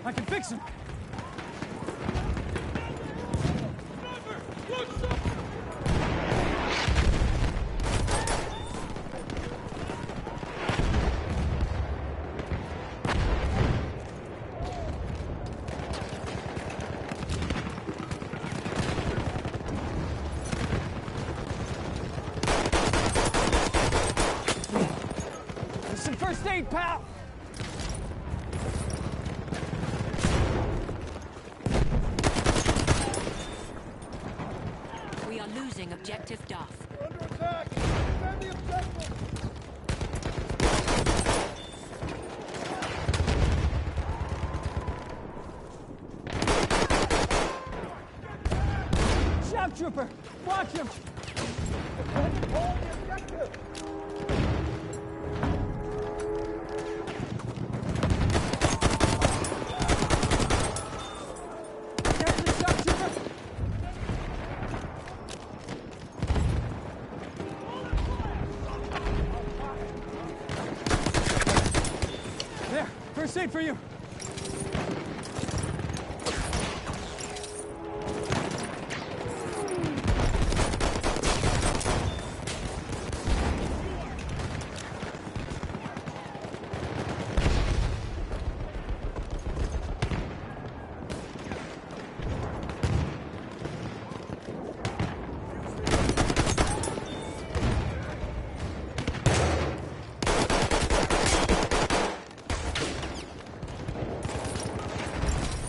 I can fix him. There's some first aid, pal. We are losing objective Duff. We're under attack! Defend the objective! Shout trooper! Watch him! Defend all the objective! There's the shout trooper! There! First aid for you!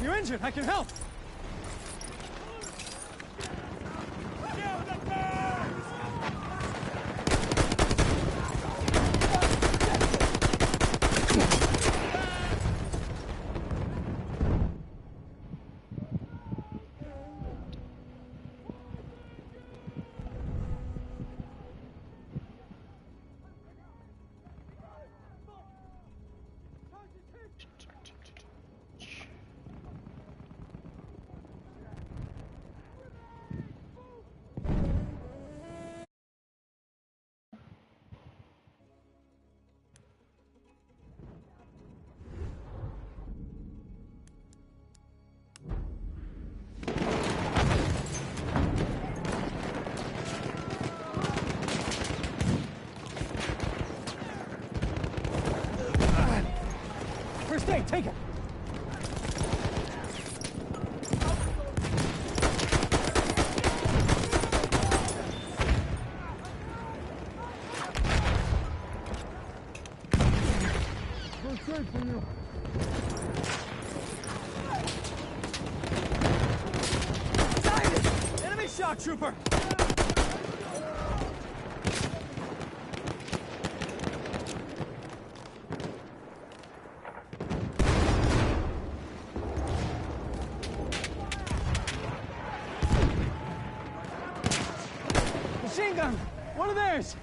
You're injured. I can help. First aid, take it. First aid for you! Enemy shock trooper! Machine gun! One of theirs!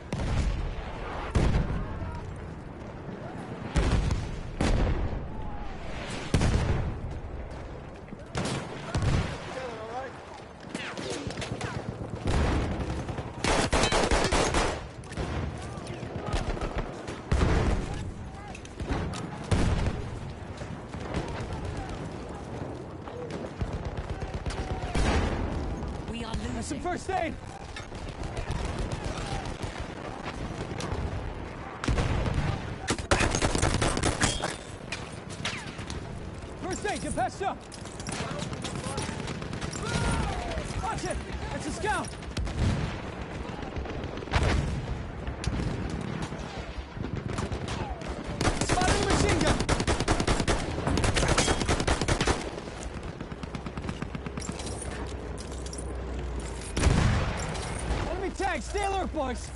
We are There's some losing. first aid! First aid, get patched up! Watch it! It's a scout! Spotted a machine gun! Enemy tag! Stay alert, boys!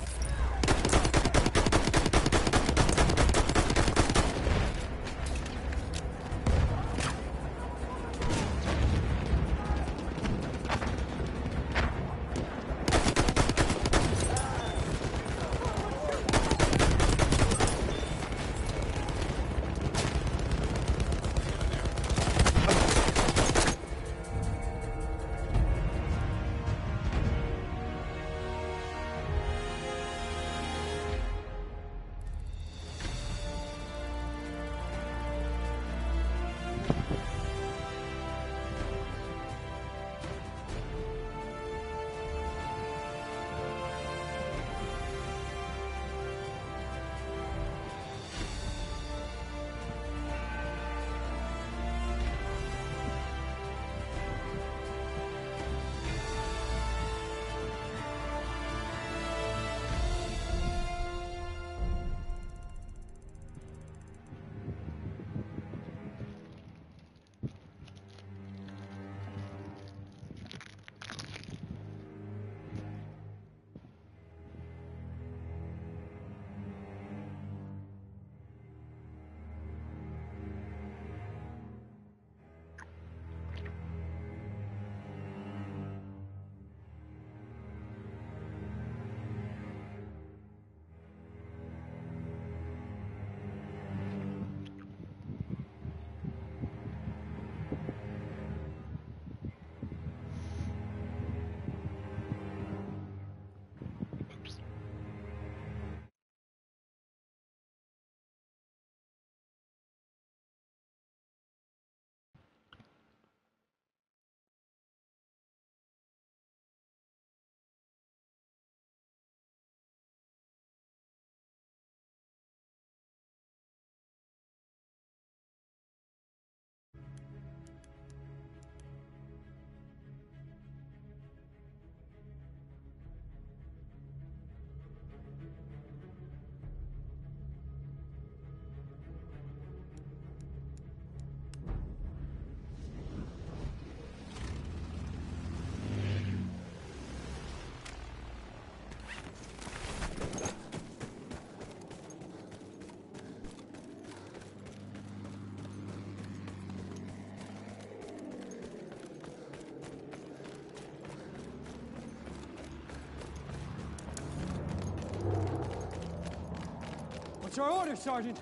What's our order, Sergeant?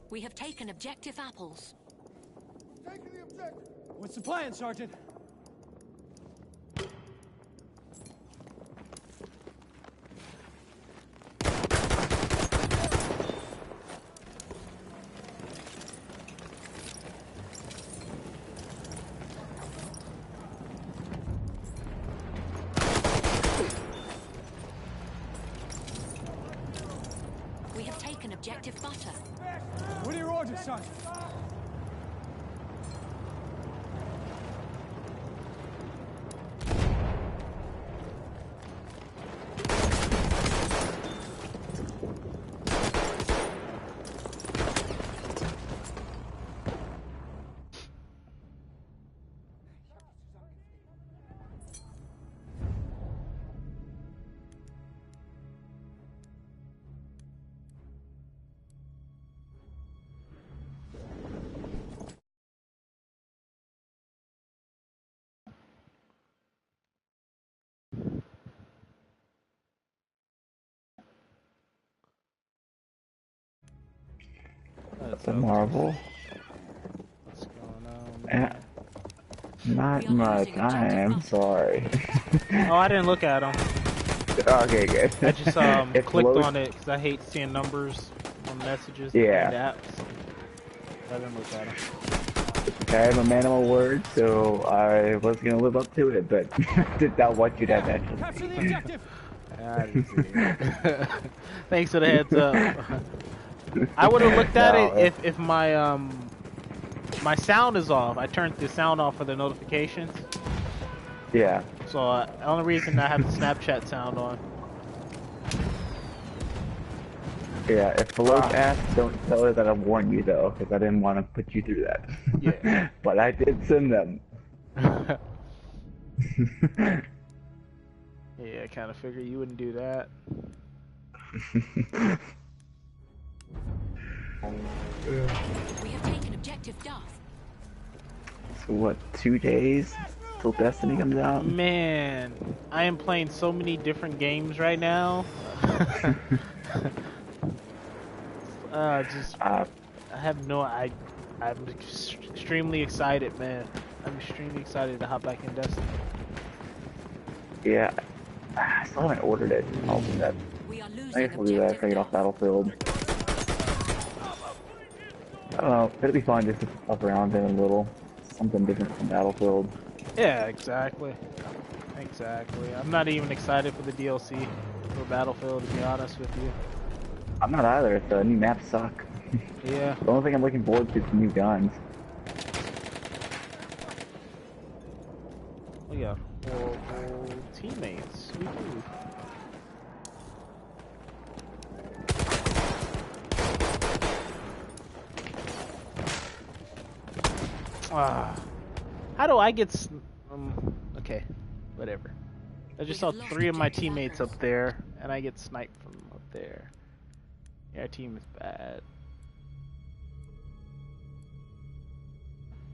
We have taken objective apples. Taking the objective. What's the plan, Sergeant? We have taken objective butter. What are your orders, Sergeant? That's a marvel. What's going on, Eh, man? Not much. I am sorry. Oh, I didn't look at them. Okay, good. I just It clicked flows- on it because I hate seeing numbers on messages. Yeah. And apps. I didn't look at them. I am a man of my word, so I was gonna live up to it, but did not want you to have that. Capture the objective! I didn't see it. Thanks for the heads up. I would have looked at No, it if my my sound is off. I turned the sound off for the notifications. Yeah. So the only reason I have the Snapchat sound on. Yeah, if Feloke asks, don't tell her that I warned you, though, because I didn't want to put you through that. Yeah. But I did send them. Yeah, I kind of figured you wouldn't do that. We have taken objective Duff. So what, 2 days till Destiny comes out? Man, I am playing so many different games right now. I have no. I'm extremely excited, man. I'm extremely excited to hop back in Destiny. Yeah, I still haven't ordered it. I'll do that. We are I losing guess we'll do that after I get off Battlefield. I don't know, it'll be fun just to fuck around in a little. Something different from Battlefield. Yeah, exactly. Exactly. I'm not even excited for the DLC for Battlefield, to be honest with you. I'm not either, the new maps suck. Yeah. The only thing I'm looking forward to is the new guns. We got horrible teammates. We do. How do I get? Okay, whatever. I just saw 3 of my teammates up there, and I get sniped from up there. Yeah, our team is bad.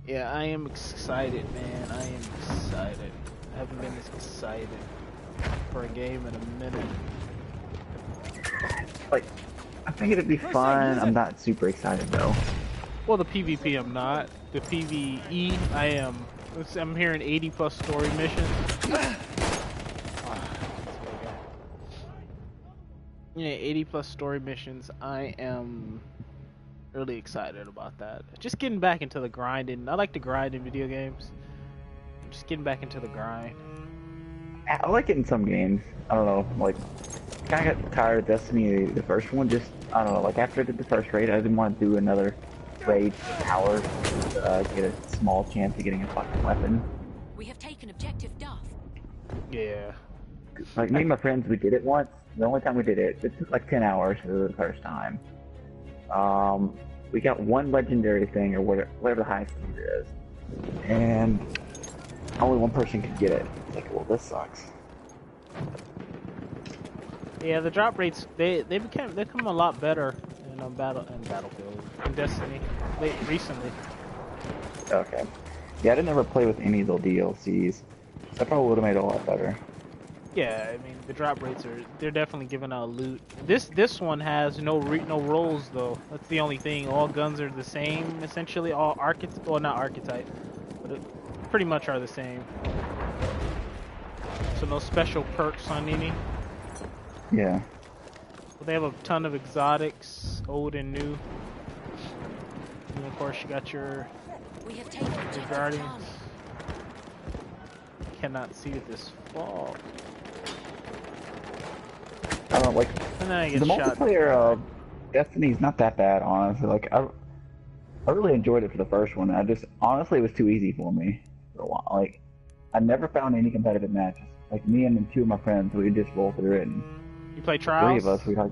Yeah, I am excited, man. I am excited. I haven't been this excited for a game in a minute. Like, I think it'd be fun. I'm not super excited though. Well, the PvP I'm not. The PvE I am. I'm hearing 80+ story missions. Yeah, 80+ story missions. I am really excited about that. Just getting back into the grinding. I like to grind in video games. I'm just getting back into the grind. I like it in some games. I don't know, like, I kinda got tired of Destiny, the first one, just, I don't know, like, after I did the first raid, I didn't want to do another raid for hours to get a small chance of getting a fucking weapon. We have taken objective Duff. Yeah. Like, me and my friends, we did it once. The only time we did it, it took like 10 hours for the first time. We got one legendary thing, or whatever the highest number is, and only one person could get it. It's like, well, this sucks. Yeah, the drop rates they become a lot better in Battlefield in Destiny recently. Okay. Yeah, I didn't ever play with any of the DLCs. That probably would have made it a lot better. Yeah, I mean the drop rates they're definitely giving out loot. This one has no rolls though. That's the only thing. All guns are the same essentially. All archetype, well not archetype, but it pretty much are the same. So no special perks on any. Yeah. But they have a ton of exotics, old and new. And of course you got your We have taken objective guardians. Charlie. Cannot see this fall. I don't like And then I get the shot. multiplayer of Destiny's not that bad, honestly. Like I really enjoyed it for the first one. I just honestly it was too easy for me for a while. Like I never found any competitive matches. Like me and then two of my friends, we just roll through it. And You play three trials? of us, we had.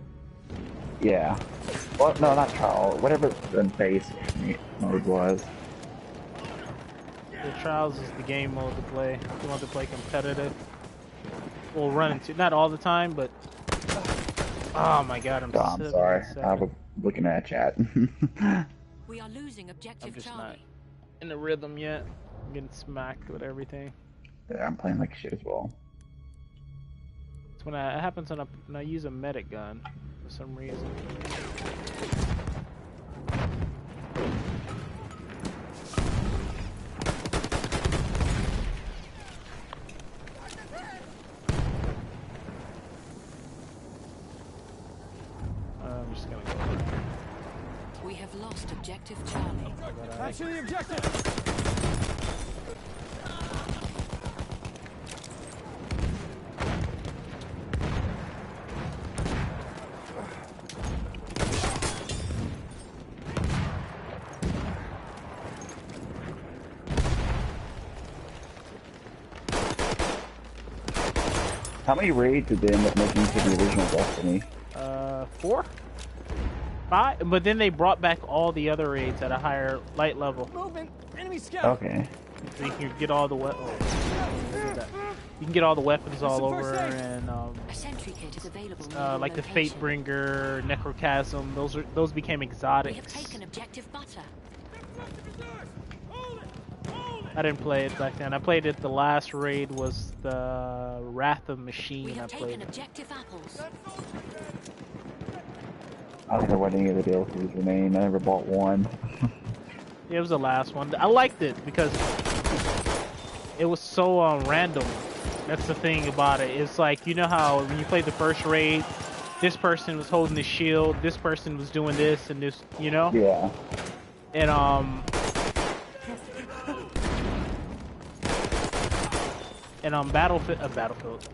Yeah. Well, no, not trial. Whatever the base mode was. The trials is the game mode to play. If you want to play competitive. We'll run into not all the time, but oh my god, I'm Oh, I'm so sorry. upset. I was looking at chat. We are losing objective I'm just not Charlie. in the rhythm yet. I'm getting smacked with everything. Yeah, I'm playing like shit as well. It's when it happens when I use a medic gun for some reason. I'm just gonna go. We have lost objective Charlie. Capture the objective. How many raids did they end up making to the original Destiny? 4? 5? But then they brought back all the other raids at a higher light level. Movement. Enemy scout. Okay. So you can get all the you can get all the weapons all Some first over, aid. and A sentry kit is available. near your like the location. Fatebringer, Necrochasm, those became We have exotics. taken objective Butter. I didn't play it back then. I played it. The last raid was the Wrath of We Machine. I have played taken it. objective Apples. I don't know what any of the DLCs remain. I never bought one. It was the last one. I liked it because it was so random. That's the thing about it. It's like, you know how when you played the first raid, this person was holding the shield, this person was doing this and this, you know? Yeah. And Battlefield.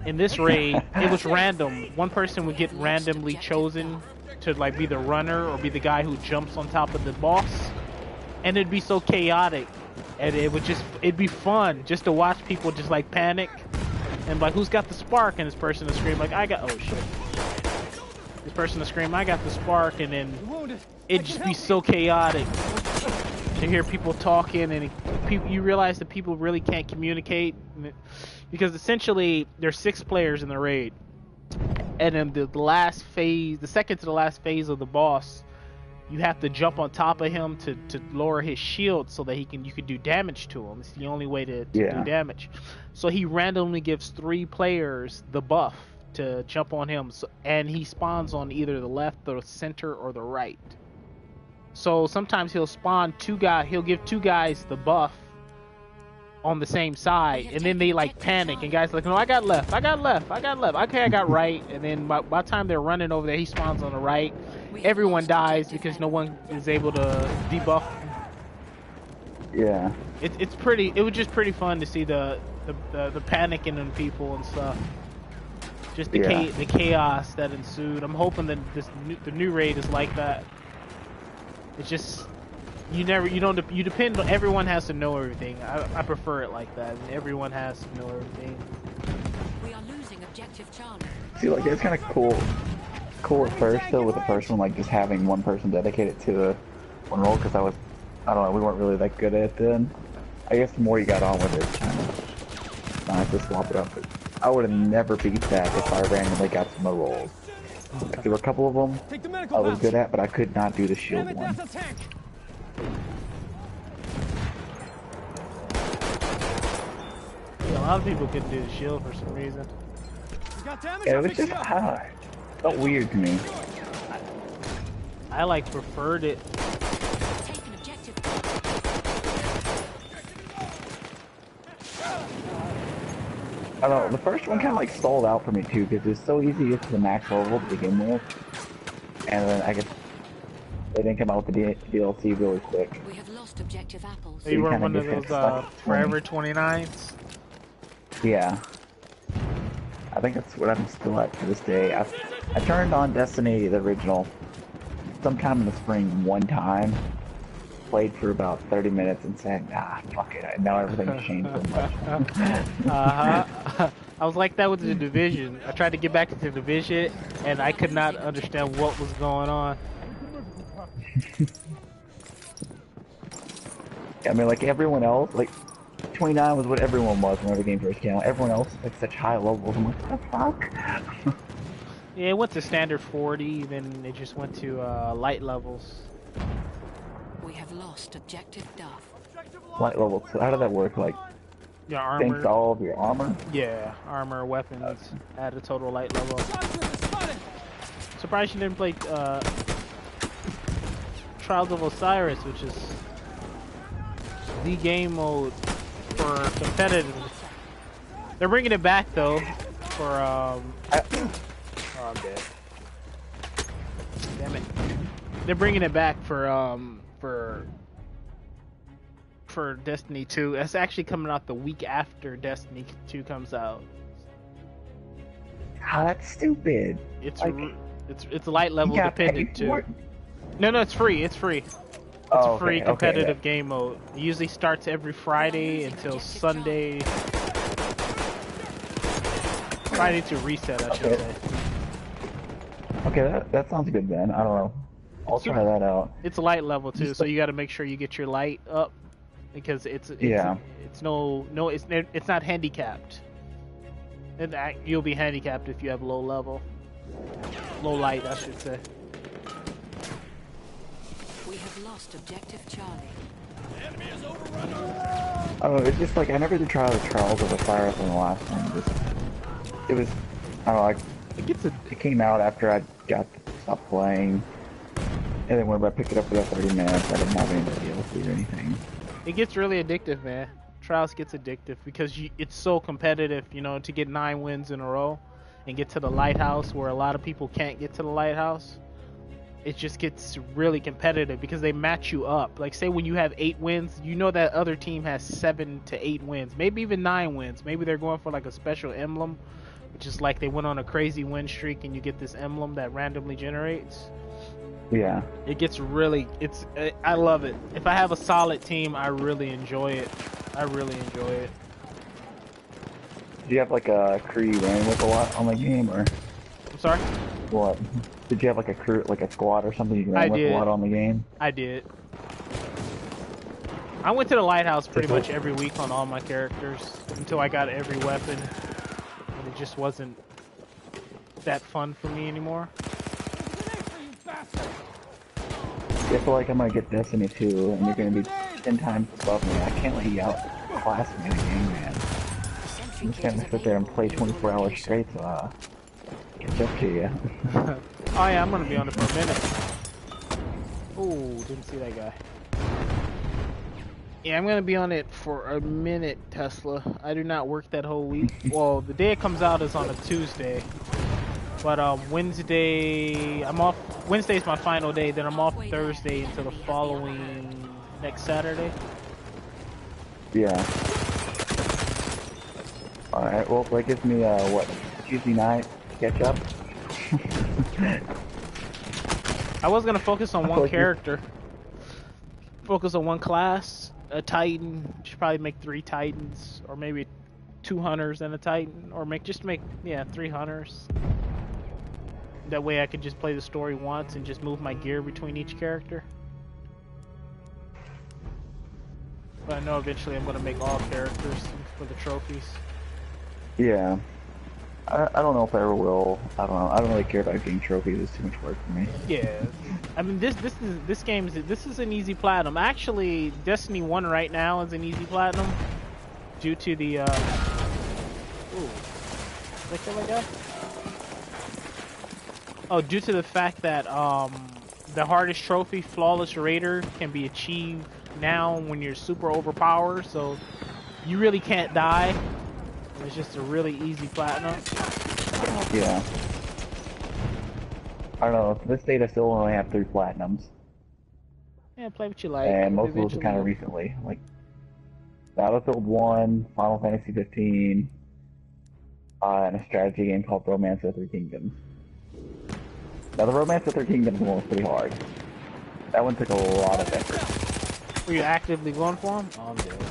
In this raid, it was random. One person would get randomly chosen to like be the runner or be the guy who jumps on top of the boss, and it'd be so chaotic, and it'd be fun just to watch people just like panic and like, who's got the spark? And this person to scream like, oh shit. This person to scream, I got the spark, and then Wounded. it'd just be so chaotic to hear people talking, and you realize that people really can't communicate, because essentially there's 6 players in the raid, and in the last phase, the second to the last phase of the boss, you have to jump on top of him to lower his shield so that you can do damage to him. It's the only way to do damage. So he randomly gives 3 players the buff to jump on him, and he spawns on either the left, the center, or the right. So sometimes he'll spawn 2 guys. He'll give 2 guys the buff on the same side, and then they like panic, and guys are like, no, I got left. Okay, I got right, and then by the time they're running over there, he spawns on the right. Everyone dies because no one is able to debuff. Yeah. It was just pretty fun to see the panicking in people and stuff. Just the chaos that ensued. I'm hoping that the new raid is like that. It's just you depend on, everyone has to know everything. I prefer it like that. And everyone has to know everything. We are losing objective Charlie. See, like, it's kind of cool at first, though, with the first one, like, just having one person dedicated to one role, because I don't know, we weren't really that good at it then. I guess the more you got on with it, it's kind of nice to swap it up. But I would have never beat that if I randomly got some of the roles. Like, there were a couple of them Take the I medical was box. good at, but I could not do the Damn shield it, one. that's a tank. lot of people couldn't do the shield for some reason. You got damage? Yeah, it I'll was fix just you up. felt weird to me. I like preferred it. Take an objective. I don't know, the first one kind of like stalled out for me too, because it was so easy to get to the max level to begin with. And then I guess they didn't come out with the DLC really quick. We have lost objective apples. So you were kinda one of just those got stuck at 20. forever 29s? Yeah. I think that's what I'm still at to this day. I turned on Destiny, the original, sometime in the spring one time. Played for about 30 minutes and said, ah, fuck it. Now everything's changed so much. I was like that with the Division. I tried to get back into the Division, and I could not understand what was going on. I mean, like everyone else, like 29 was what everyone was whenever the game first came out. Everyone else like such high levels. I'm like, what the fuck? Yeah, it went to standard 40, then it just went to light levels. We have lost objective Duff. Light levels. So how did that work? Like, Your thanks to armor. all of your armor? Yeah, armor, weapons, at a total light level. Shots spotted. Surprised you didn't play Trials of Osiris, which is the game mode for competitive. They're bringing it back though for oh, I'm dead. Damn it. They're bringing it back for Destiny 2. It's actually coming out the week after Destiny 2 comes out. Ah, that's stupid. It's like, it's light level you gotta pay dependent too. for it? No, it's free. It's free. It's Oh, a free okay, competitive okay, game mode. It usually starts every Friday until Sunday. Friday to reset, I should say. Okay, that sounds good then. I don't know. I'll try that out. It's light level too, so you got to make sure you get your light up because it's not handicapped. And you'll be handicapped if you have low light, I should say. We have lost objective Charlie. I don't know, it's just like, I never did try the Trials of Osiris on the last one. It was, I don't know, like, it came out after I got to stop playing. And then whenever I picked it up for that 30 minutes, I didn't have any DLC or anything. It gets really addictive, man. Trials gets addictive because it's so competitive, you know, to get 9 wins in a row and get to the lighthouse where a lot of people can't get to the lighthouse. It just gets really competitive because they match you up. Like, say when you have 8 wins, you know that other team has 7 to 8 wins, maybe even 9 wins. Maybe they're going for like a special emblem, which is like they went on a crazy win streak and you get this emblem that randomly generates. Yeah. It gets really, I love it. If I have a solid team, I really enjoy it. I really enjoy it. Do you have like a crew you ran with a lot on the game, or I'm sorry? what? Did you have like a crew, like a squad or something you ran with a lot on the game? I did. I went to the lighthouse pretty much every week on all my characters until I got every weapon, and it just wasn't that fun for me anymore. I feel like I'm gonna get Destiny 2, and you're gonna be 10 times above me. I can't let you outclass me in a game, man. I'm just gonna sit there and play 24 hours straight to catch up to you. Oh yeah, I'm gonna be on it for a minute. Oh, didn't see that guy. Yeah, I'm gonna be on it for a minute, Tesla. I do not work that whole week. Well, the day it comes out is on a Tuesday. But Wednesday, I'm off. Wednesday's my final day. Then I'm off Thursday until the following next Saturday. Yeah. Alright, well, that gives me, what, Tuesday night to catch up? I was gonna focus on one character. Focus on one class. A Titan. Should probably make 3 Titans. Or maybe 2 Hunters and a Titan. Or make 3 Hunters. That way I could just play the story once and just move my gear between each character. But I know eventually I'm going to make all characters for the trophies. Yeah. I don't know if I ever will. I don't know. I don't really care about getting trophies. It's too much work for me. Yeah. I mean, this is an easy platinum. Actually, Destiny 1 right now is an easy platinum due to the Ooh. Did I kill that guy? Oh, due to the fact that the hardest trophy, Flawless Raider, can be achieved now when you're super overpowered, so you really can't die. It's just a really easy platinum. Yeah. I don't know. To this date, I still only have 3 platinums. Yeah, play what you like. And most of those are kind of recently. Like, Battlefield 1, Final Fantasy 15, and a strategy game called Romance of the Three Kingdoms. Now, the Romance of the Three Kingdoms one was pretty hard. That one took a lot of effort. Were you actively going for him? Oh, I'm dead.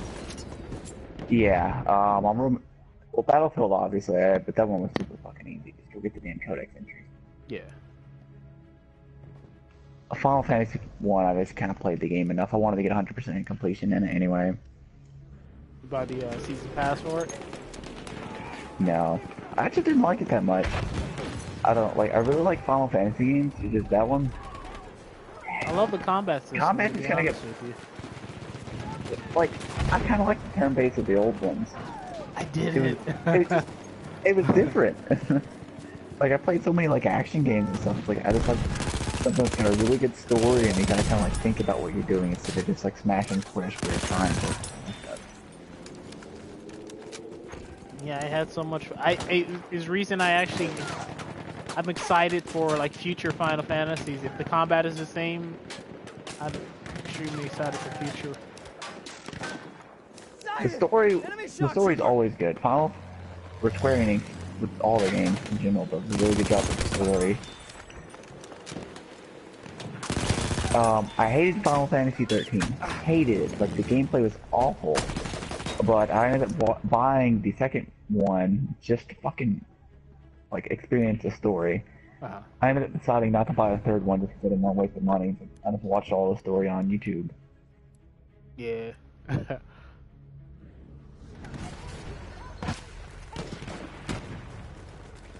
Yeah, well, Battlefield, obviously, but that one was super fucking easy. Just go get the damn codex entry. Yeah. Final Fantasy 1, I just kind of played the game enough. I wanted to get 100% completion in it anyway. You buy the season pass for it? No. I actually didn't like it that much. I really like Final Fantasy games. It's just that one. I love the combat system. Combat is kind of like, I kind of like the turn-based of the old ones. I did it. It was different. Like, I played so many like action games and stuff. Like, I just like something that's got a really good story and you gotta kind of like think about what you're doing instead of just like smashing squish for your time. Yeah, I had so much. Is reason I'm excited for like future Final Fantasies. If the combat is the same, I'm extremely excited for future. The story's always good. Final, or Square Enix, with all the games in general, does a really good job with the story. I hated Final Fantasy 13. I hated it. Like, the gameplay was awful. But I ended up buying the second one just to fucking, like, experience the story. I ended up deciding not to buy a third one just because I didn't want to waste the money. I just watched all the story on YouTube. Yeah.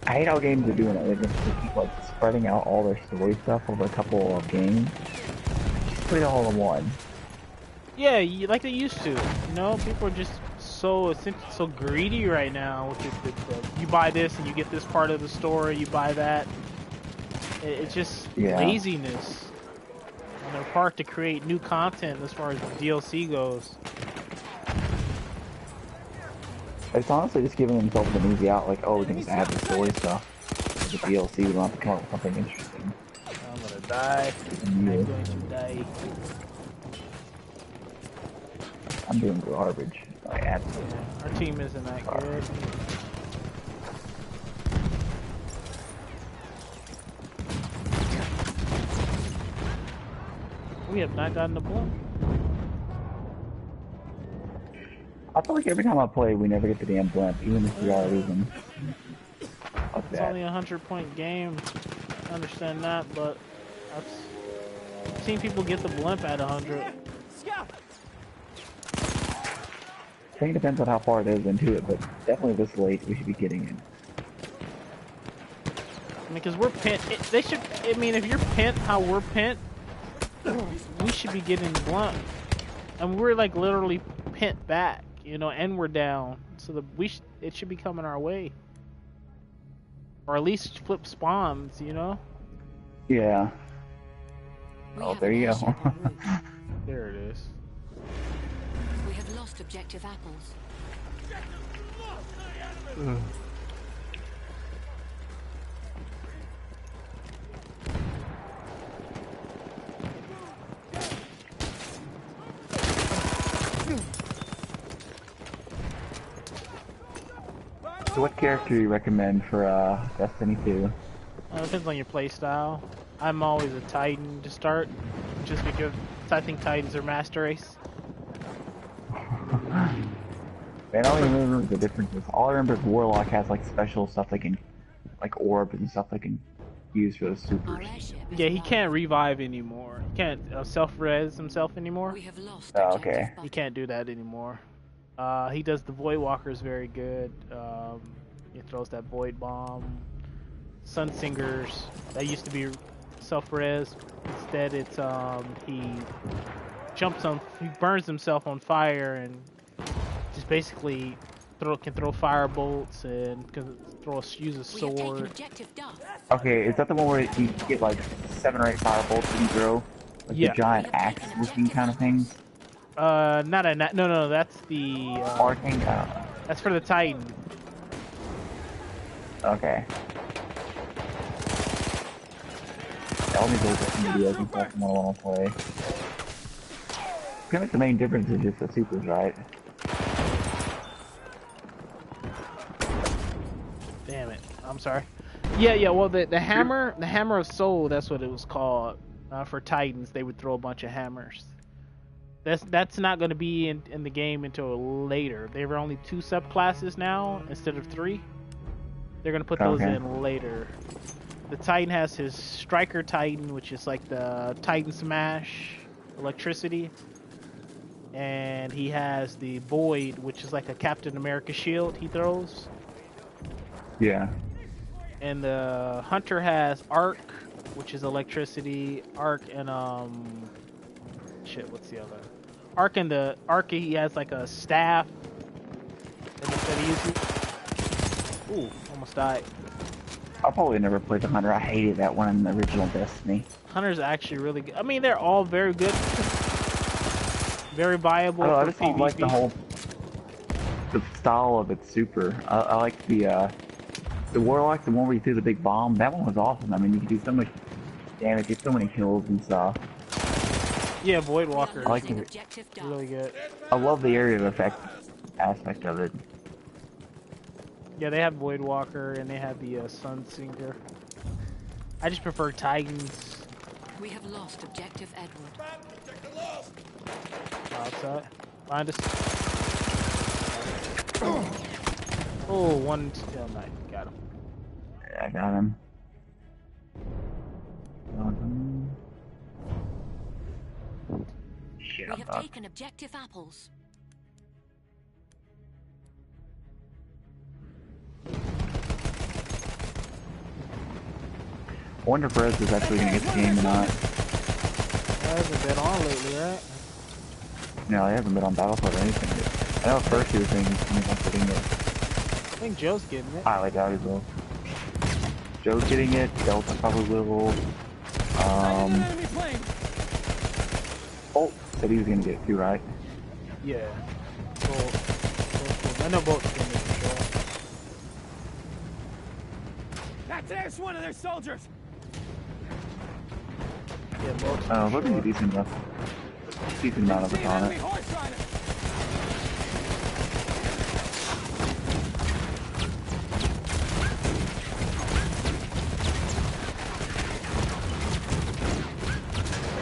I hate how games are doing it. They keep, like, spreading out all their story stuff over a couple of games. Just put it all in one. Yeah, like they used to. You know, people are just so greedy right now. With you buy this and you get this part of the story. You buy that. It's just laziness on their part to create new content as far as DLC goes. It's honestly just giving themselves an easy out. Like, oh, we can just add the story stuff to the DLC. We don't have to come up with something interesting. I'm gonna die. I'm going to die. I'm doing garbage. Like, absolutely. Our team isn't that good. We have not gotten the ball. I feel like every time I play, we never get the damn blimp, even if we are losing. It's only a 100-point game. I understand that, but I've seen people get the blimp at 100. I think it depends on how far it is into it, but definitely this late, we should be getting it. I mean, because we're pent. They should. I mean, if you're pent how we're pent, we should be getting the blimp. And we're like literally pent back, you know, and we're down. So it should be coming our way. Or at least flip spawns, you know? Yeah. Oh, there you go. There it is. We have lost objective apples. So what character do you recommend for Destiny 2? It depends on your playstyle. I'm always a Titan to start, just because I think Titans are master race. Man, I don't even remember the differences. All I remember is Warlock has like special stuff they can, like orbs and stuff they can use for the supers. Yeah, he can't revive anymore. He can't self-res himself anymore. We have lost Oh, okay. He can't do that anymore. He does the Void Walkers very good. He throws that Void Bomb. Sunsingers, that used to be self-res. Instead, it's he burns himself on fire and just basically can throw fire bolts and can use a We have taken sword. objective Duff. Okay, is that the one where you get like 7 or 8 fire bolts and you throw like Yeah. the giant axe looking kind of things? Not a no, that's the Arcane? that's for the Titan. Okay. All these old videos and stuff I want to play. I feel like the main difference is just the supers, right? Damn it. I'm sorry. Yeah, well the hammer of soul, that's what it was called. For Titans, they would throw a bunch of hammers. That's not going to be in the game until later. There were only 2 subclasses now instead of 3. They're going to put those in later. The Titan has his Striker Titan, which is like the Titan Smash electricity. And he has the Void, which is like a Captain America shield he throws. Yeah. And the Hunter has Arc, which is electricity. Arc and shit, what's the other? Arc and the Arc, he has like a staff that he uses. Ooh, almost died. I'll probably never play the Hunter. I hated that one in the original Destiny. Hunter's actually really good. I mean, they're all very good. Very viable I for just don't PvP. like the style of its super. I like the Warlock, the one where you threw the big bomb. That one was awesome. I mean, you could do so much damage, get so many kills and stuff. Yeah, Void Walker. I like it. Objective Duff. Really good. I love the area of effect aspect of it. Yeah, they have Void Walker and they have the Sun Sinker. I just prefer Titans. We have lost objective Edward. Outside. Find us. Oh, one tail knife. Got him. Yeah, I got him. Shit, We I'm have up. taken objective apples. I wonder if Rez is actually gonna get the game or not. That hasn't been on lately, right? No, he hasn't been on Battlefield or anything. I know at first he was saying he's coming up getting it. I think Joe's getting it. Highly doubt he will. Joe's getting it, Delta probably will. Enemy plane. Bolt said he was gonna get it too, right? Yeah. Both. I know both getting it for sure. There's one of their soldiers. Yeah, both. Oh, for looking sure. a decent enough. Decent amount of See it an on enemy it. horse rider.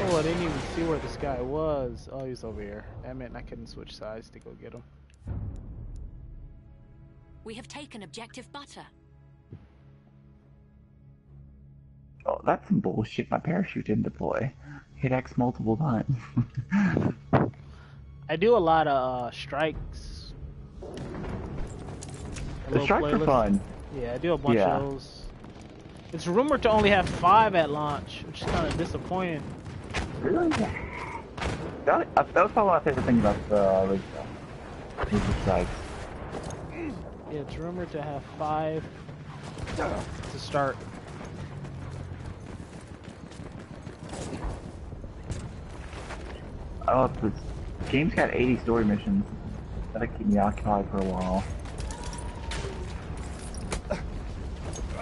Oh, I didn't even see where this guy was. Oh, he's over here. Damn it, I couldn't switch sides to go get him. We have taken objective Butter. Oh, that's some bullshit. My parachute didn't deploy. Hit X multiple times. I do a lot of strikes. A The little strikes are playlist. fun. Yeah, I do a bunch Yeah. of those. It's rumored to only have 5 at launch, which is kind of disappointing. Really? That was probably my favorite thing about the original. Was the strikes. Yeah, it's rumored to have 5 to start. Oh, the game's got 80 story missions. That'll keep me occupied for a while.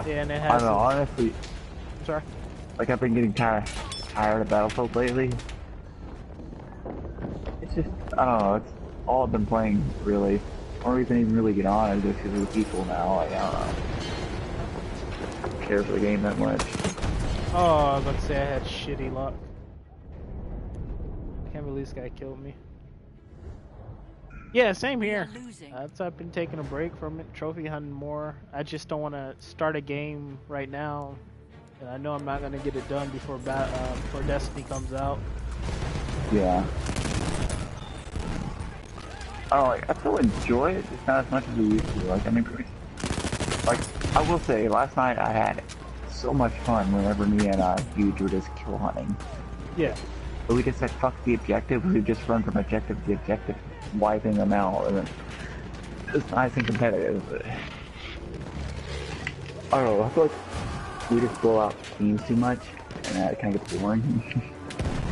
Yeah, and it I has. don't know, honestly, I'm sorry. like I've been getting tired of Battlefield lately. It's just, I don't know, it's all I've been playing, really. Or even really get on is just because of the people now, like, I don't know. I don't care for the game that much. Oh, I was about to say I had shitty luck. Can't believe this guy killed me. Yeah, same here. We are losing. That's I've been taking a break from it, trophy hunting more. I just don't want to start a game right now. And I know I'm not gonna get it done before before Destiny comes out. Yeah. I don't know, like, I still enjoy it, just not as much as we used to. Like, I mean, like, I will say, last night I had so much fun whenever me and Huge were just kill hunting. Yeah. But we just said, fuck the objective, we just run from objective to objective, wiping them out, and then it's nice and competitive, but I don't know. I feel like we just blow out teams too much, and it kind of gets boring.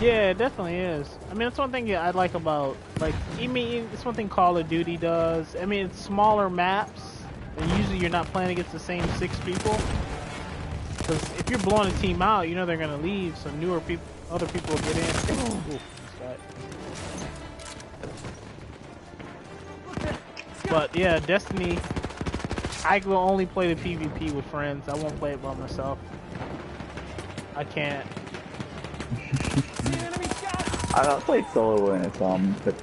Yeah, it definitely is. I mean, that's one thing I like about, like, it's one thing Call of Duty does. I mean, it's smaller maps, and usually you're not playing against the same 6 people. Because if you're blowing a team out, you know they're gonna leave, so newer people, other people will get in. Ooh, but yeah, Destiny, I will only play the PvP with friends. I won't play it by myself. I can't. I played solo in it some, but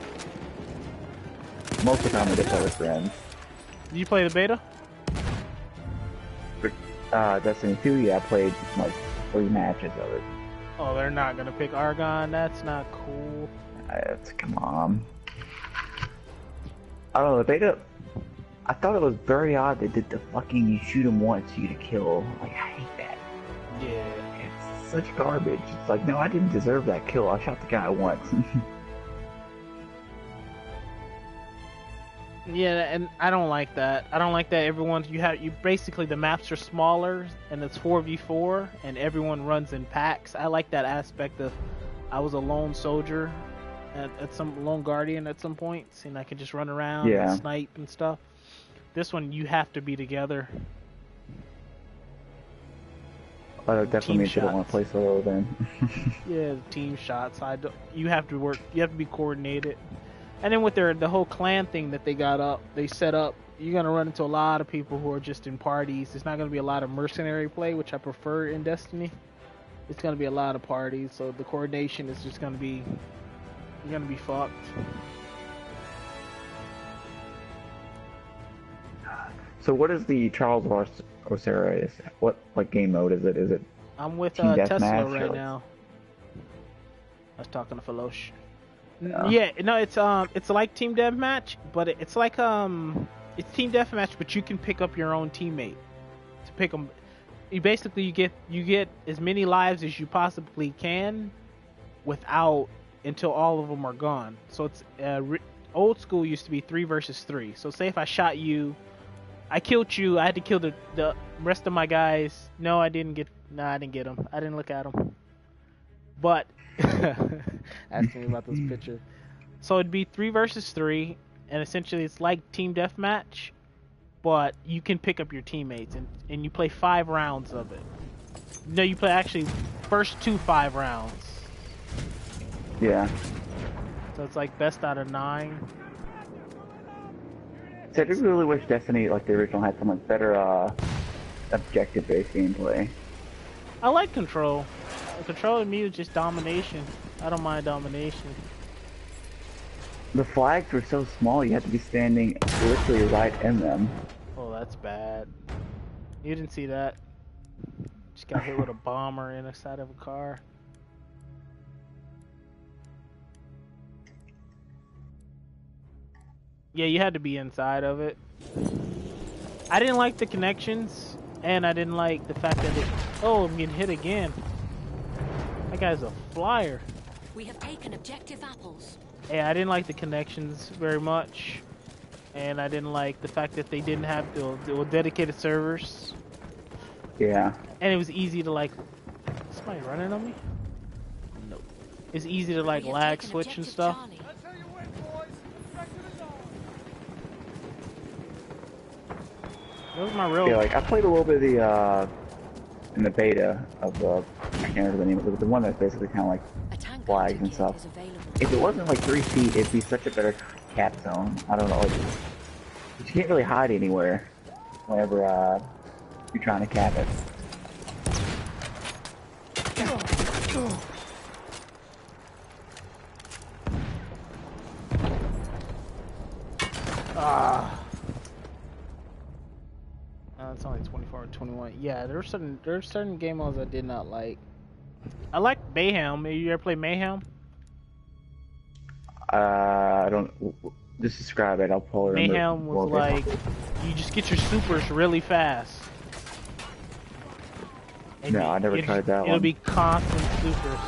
most of the time I just play with friends. Did you play the beta? Destiny 2, yeah, I played like 3 matches of it. Oh, they're not gonna pick Argon. That's not cool. Come on. I don't know, the beta, I thought it was very odd they did the fucking you shoot him once, you get a kill. Like, I hate that. Yeah. It's such garbage. It's like, no, I didn't deserve that kill. I shot the guy once. Yeah, and I don't like that. I don't like that you basically the maps are smaller and it's 4v4 and everyone runs in packs. I like that aspect of I was a lone soldier at some lone guardian at some points and I could just run around and snipe and stuff. This one you have to be together. That definitely means you don't want to play solo then. Yeah, team shots. You have to work. You have to be coordinated. And then with the whole clan thing that they set up, you're gonna run into a lot of people who are just in parties. It's not gonna be a lot of mercenary play, which I prefer in Destiny. It's gonna be a lot of parties, so the coordination is just gonna be, you're gonna be fucked. So what is the Charles Osera? What like game mode is it? Is it? I'm with Team Tesla Deathmatch right or- now. I was talking to Felosh. No. Yeah, no, it's like Team Deathmatch, but it's like it's Team Deathmatch, but you can pick up your own teammate to pick them. You basically you get as many lives as you possibly can, without until all of them are gone. So it's old school used to be 3 versus 3. So say if I shot you, I killed you, I had to kill the rest of my guys. No, I didn't get them. I didn't look at them. But asking me about this picture. So it'd be 3 versus 3, and essentially it's like Team Deathmatch, but you can pick up your teammates, and you play 5 rounds of it. No, you play actually first 5 rounds. Yeah. So it's like best out of 9. So I do really wish Destiny, like the original, had some like better objective-based gameplay. I like Control. Control to me is just domination. I don't mind domination. The flags were so small, you had to be standing literally right in them. Oh, that's bad. You didn't see that. Just got hit with a bomber in the side of a car. Yeah, you had to be inside of it. I didn't like the connections, and I didn't like the fact that it... Oh, I'm getting hit again. That guy's a flyer. We have taken objective apples. Yeah, I didn't like the connections very much, and I didn't like the fact that they didn't have the dedicated servers. Yeah. And it was easy to like... Somebody running on me? Nope. It's easy to like We have lag taken switch and objective stuff. Charlie. That's how you win, boys. Back to the zone. That was my real... Yeah, like I played a little bit of the in the beta of the, I can't remember the name of it, the one that's basically kind of like A tank flags hunter and kit stuff. is available. If it wasn't like 3 feet, it'd be such a better cap zone. I don't know, like, you can't really hide anywhere whenever you're trying to cap it. Ah. It's only 24 or 21. Yeah, there are certain game modes I did not like. I like Mayhem. You ever play Mayhem? I don't. Just describe it. I'll pull it. Mayhem was like you just get your supers really fast. And No, I never tried that one. It'll be constant supers.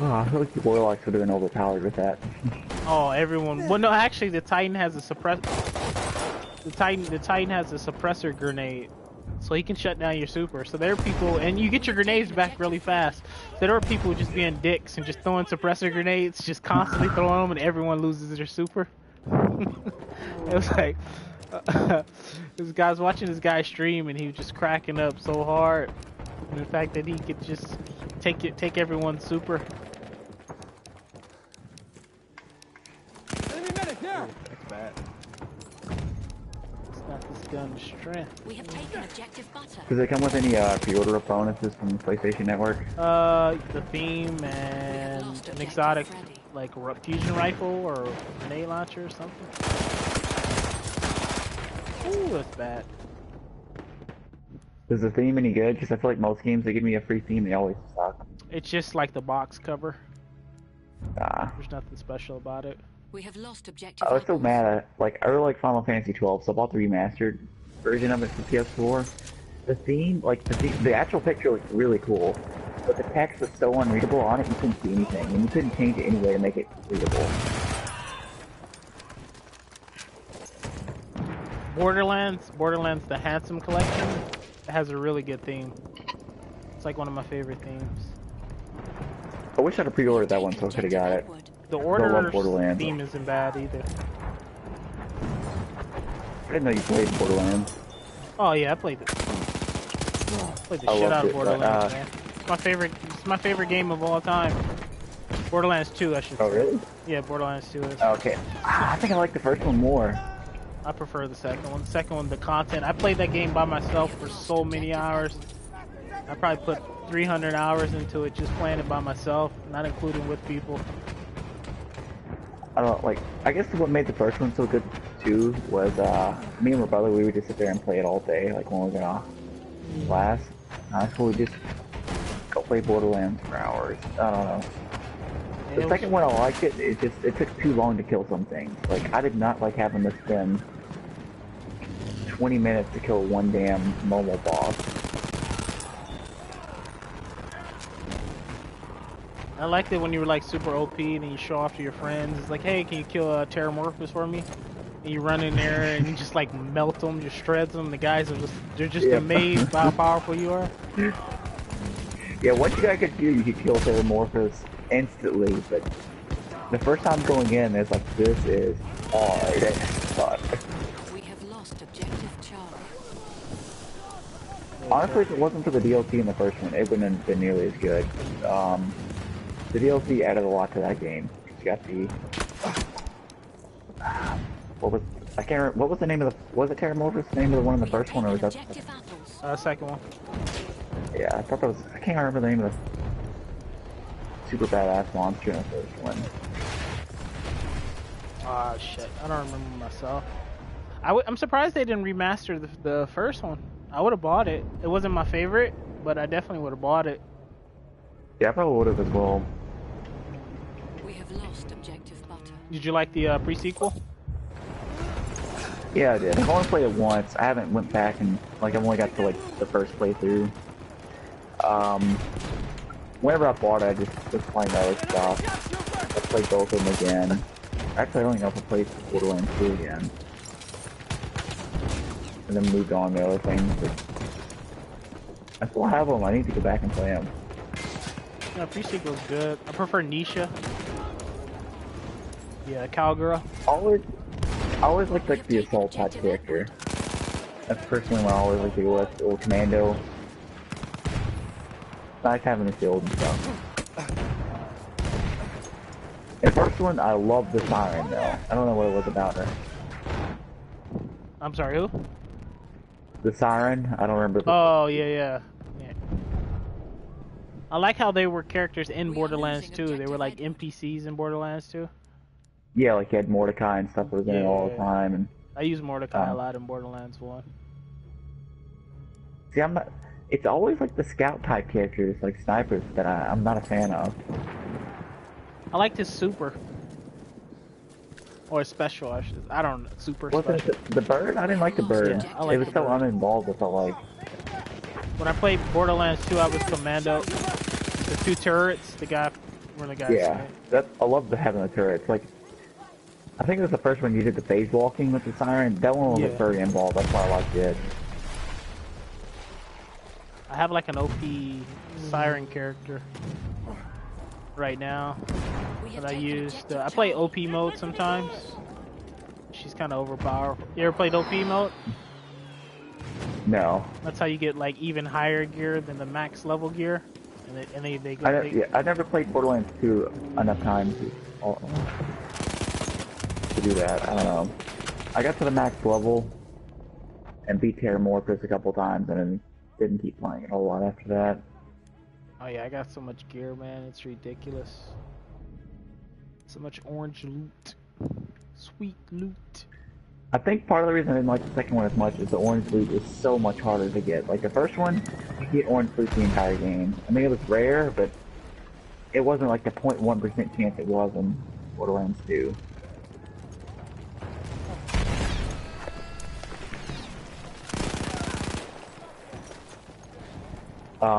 Oh, I feel like the Warlocks would have been overpowered with that. Oh, everyone. Well, no, actually, the Titan has a suppress. The Titan has a suppressor grenade, so he can shut down your super. So there are people, and you get your grenades back really fast. So there are people just being dicks and just throwing suppressor grenades, just constantly throwing them, and everyone loses their super. It was like, this guy's watching this guy stream, and he was just cracking up so hard. And the fact that he could just take everyone's super. Enemy medic there. That's bad. It's not this gun's strength. We have taken objective butter. Does it come with any pre-order bonuses from the PlayStation Network? The theme and lost an objective exotic, Freddy. like fusion rifle or grenade launcher or something. Ooh, that's bad. Is the theme any good? Because I feel like most games they give me a free theme, they always suck. It's just like the box cover. Ah. There's nothing special about it. We have lost objective. I was so apples. mad at, like, I really like Final Fantasy 12, so I bought the remastered version of it for PS4. The theme, like, the actual picture looks really cool, but the text was so unreadable on it, you couldn't see anything, and you couldn't change it any way to make it readable. Borderlands, the Handsome Collection, it has a really good theme. It's like one of my favorite themes. I wish I'd have pre-ordered that one so I could've got it. The love Order Borderlands. theme isn't bad either. I didn't know you played Borderlands. Oh yeah, I played it. Played the I shit loved out of it, but, Borderlands, man. It's my favorite game of all time. Borderlands 2, I should say. Oh, really? Yeah, Borderlands 2 is. Okay. I think I like the first one more. I prefer the second one. The second one, the content. I played that game by myself for so many hours. I probably put 300 hours into it just playing it by myself, not including with people. I don't know, like, I guess what made the first one so good, too, was, me and my brother, we would just sit there and play it all day, like, when we were off class. High school, we'd just go play Borderlands for hours. I don't know. The second one, I liked it, it took too long to kill some things. Like, I did not like having to spend 20 minutes to kill one damn normal boss. I liked it when you were like super OP and then you show off to your friends. It's like, hey, can you kill Terramorphous for me? And you run in there and you just like melt them, just shreds them. The guys are they're just amazed by how powerful you are. Yeah, once you got a good gear, you could kill Terramorphous instantly, but the first time going in, it's like, this is hard as fuck. We have lost objective Charlie. Honestly, if it wasn't for the DLC in the first one, it wouldn't have been nearly as good. The DLC added a lot to that game. You got the what was the name of the was it Terramorphous? The name of the one in the first one, or was that Objective apples. Second one. yeah? I thought that was, I can't remember the name of the super badass monster in the first one. Ah, shit. I don't remember myself. I'm surprised they didn't remaster the first one. I would have bought it. It wasn't my favorite, but I definitely would have bought it. Yeah, I probably would have as well. We have lost objective butter. Did you like the pre-sequel? Yeah, I did. I've only played it once. I haven't went back and, like, I've only got to, like, the first playthrough. Whenever I bought it, I just was playing other stuff. I played both of them again. Actually, I don't even know if I played Borderlands 2 again. And then moved on to other things, but I still have them. I need to go back and play them. Yeah, pre-sequel's good. I prefer Nisha. Yeah, cowgirl. I always liked, like, the assault type character. That's personally what I always like to go with, the old commando. It's nice having the shield and stuff. The first one, I love the siren though. I don't know what it was about her. I'm sorry, who? The siren, I don't remember. Oh, yeah. I like how they were characters in Borderlands 2. They were like NPCs in Borderlands 2. Yeah, like you had Mordecai and stuff that was in it all the time. And I use Mordecai a lot in Borderlands 1. see, I'm not. It's always like the scout type characters, like snipers, that I'm not a fan of. I liked his super. Or special, I don't know. Super Wasn't special. it the bird? I didn't like the bird. Yeah, I like it was the so bird. uninvolved. I felt like. When I played Borderlands 2, I was Commando. The two turrets, the guy, where the guys. Yeah, I love having the turrets. Like, I think it was the first one you did the phase walking with the siren. That one was Yeah. very involved. That's why I liked it. I have like an OP siren character right now We have that I taken use. objective I play Charlie. OP mode sometimes. She's kind of overpowered. You ever played OP mode? No. That's how you get like even higher gear than the max level gear. And they go. I never played Borderlands 2 enough times to do that. I don't know. I got to the max level and beat Terramorphous a couple times and then didn't keep playing it a whole lot after that. Oh yeah, I got so much gear, man. It's ridiculous. So much orange loot. Sweet loot. I think part of the reason I didn't like the second one as much is the orange loot is so much harder to get. Like the first one, you get orange loot the entire game. I mean, it was rare, but it wasn't like the 0.1% chance it was in Borderlands 2.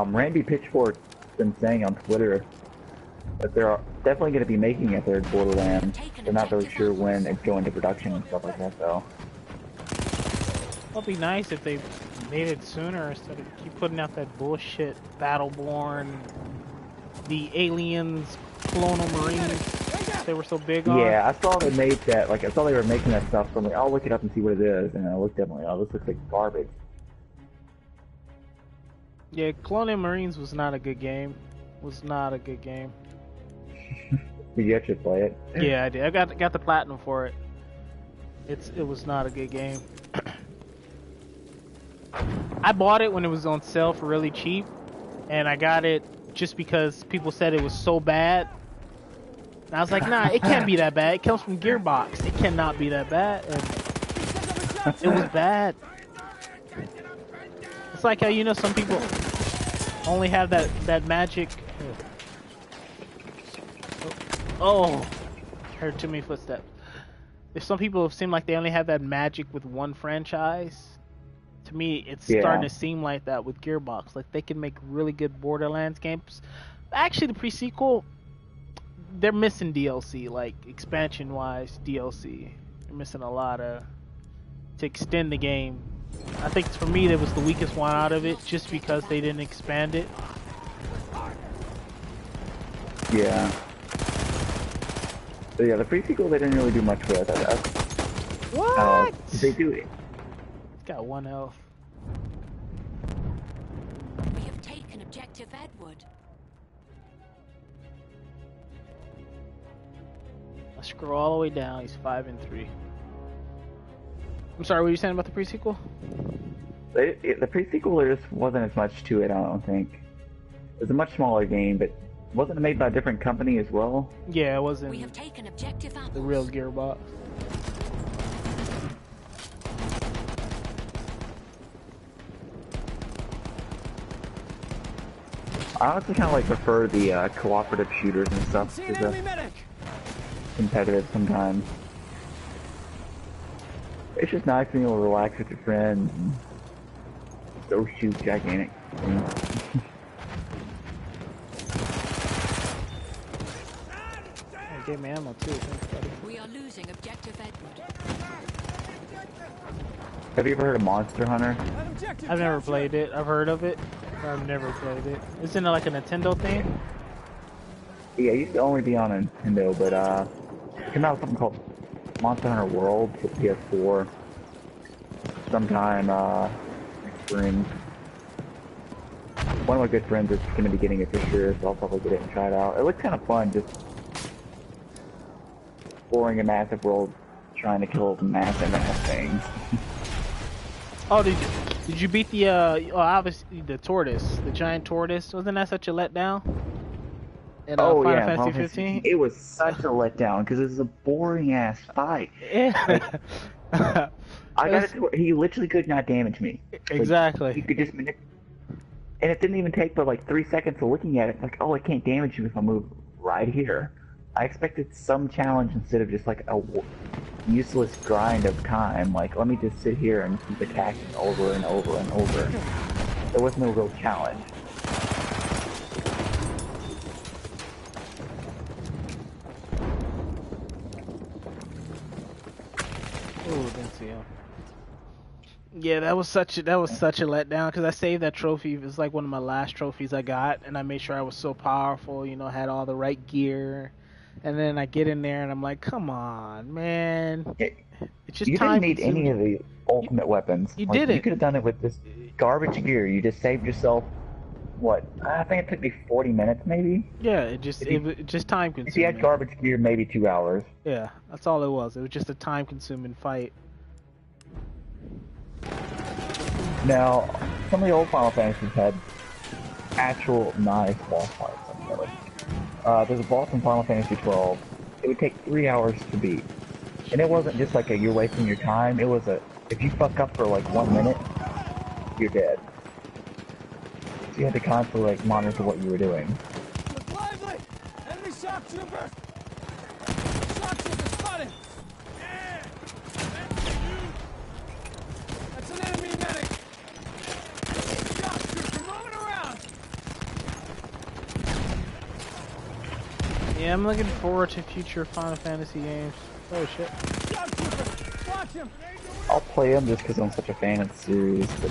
Randy Pitchfork's been saying on Twitter that they're definitely going to be making a third Borderlands. They're not really sure when it's going to production and stuff like that, though. It'd be nice if they made it sooner instead of keep putting out that bullshit Battleborn, the aliens, Colonial Marines. They were so big on. Yeah, I saw they made that. Like I saw they were making that stuff. So I'm like, I'll look it up and see what it is. And I looked at it, like, oh, this looks like garbage. Yeah, Colonial Marines was not a good game. Was not a good game. Did you actually play it? Yeah, I did. I got the platinum for it. It was not a good game. I bought it when it was on sale for really cheap, and I got it just because people said it was so bad. And I was like, nah, it can't be that bad. It comes from Gearbox. It cannot be that bad. And it was bad. It's like how, you know, some people only have that magic. Oh, heard too many footsteps. If some people seem like they only have that magic with one franchise, to me, it's starting to seem like that with Gearbox. Like they can make really good Borderlands games. Actually, the pre-sequel, they're missing DLC, like expansion-wise DLC. They're missing a lot to extend the game. I think for me, that was the weakest one out of it, just because they didn't expand it. Yeah. So yeah, the pre-sequel they didn't really do much with. What? They do it. It's got 1 health. We have taken objective Edward. I scroll all the way down. He's 5 and 3. I'm sorry, what were you saying about the pre-sequel? The pre-sequel there just wasn't as much to it. I don't think. It was a much smaller game, but wasn't it made by a different company as well? Yeah, it wasn't We have taken objective apples. the real Gearbox. I honestly kind of like prefer the cooperative shooters and stuff See to an the enemy medic! competitive sometimes. It's just nice being able to relax with your friends and go shoot gigantic things. I gave me ammo too. Thanks, buddy. We are losing objective Edward. Have you ever heard of Monster Hunter? An objective I've never captured. played it. I've heard of it, but I've never played it. Isn't it like a Nintendo thing? Yeah, it used to only be on Nintendo, but it came out with something called Monster Hunter World for PS4 sometime next spring. One of my good friends is going to be getting it this year, so I'll probably get it and try it out. It looks kind of fun, just exploring a massive world, trying to kill massive things. Oh, did you beat the obviously the tortoise, the giant tortoise? Wasn't that such a letdown? In, Final Fantasy 15? It was such a letdown because it was a boring ass fight. Yeah. I got it to where he literally could not damage me. Exactly. Like, he could just and it didn't even take but like 3 seconds of looking at it. Like, oh, I can't damage you if I move right here. I expected some challenge instead of just like a useless grind of time. Like, let me just sit here and keep attacking over and over and over. There was no real challenge. Oh, didn't see him. Yeah, that was such a letdown because I saved that trophy. It was like one of my last trophies I got, and I made sure I was so powerful. You know, had all the right gear, and then I get in there and I'm like, come on, man. It's just you didn't time need any of the ultimate weapons. You like, did it. You could have done it with this garbage gear. You just saved yourself. What? I think it took me 40 minutes, maybe. Yeah, it just time consuming. If you had garbage gear, maybe 2 hours. Yeah, that's all it was. It was just a time consuming fight. Now, some of the old Final Fantasies had actual nice boss fights. There's a boss in Final Fantasy 12. It would take 3 hours to beat. And it wasn't just like you're wasting your time. It was if you fuck up for like 1 minute, you're dead. So you had to constantly like monitor what you were doing. Look lively! Enemy shock trooper! Shock trooper spotted! Yeah! That's an enemy medic! Shock trooper moving around! Yeah, I'm looking forward to future Final Fantasy games. Oh shit. Shock trooper! Watch him! I'll play them just because I'm such a fan of the series, but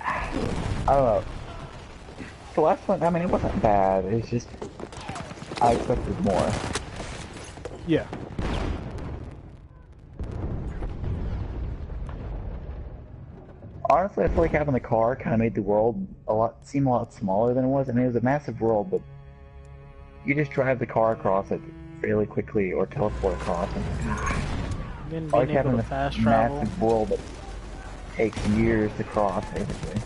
I don't know. The last one, I mean, it wasn't bad. It's just I expected more. Yeah. Honestly, I feel like having the car kind of made the world seem a lot smaller than it was. I mean, it was a massive world, but you just drive the car across it fairly quickly or teleport across. Then I like being able having to a fast travel. massive world that takes years to cross, basically.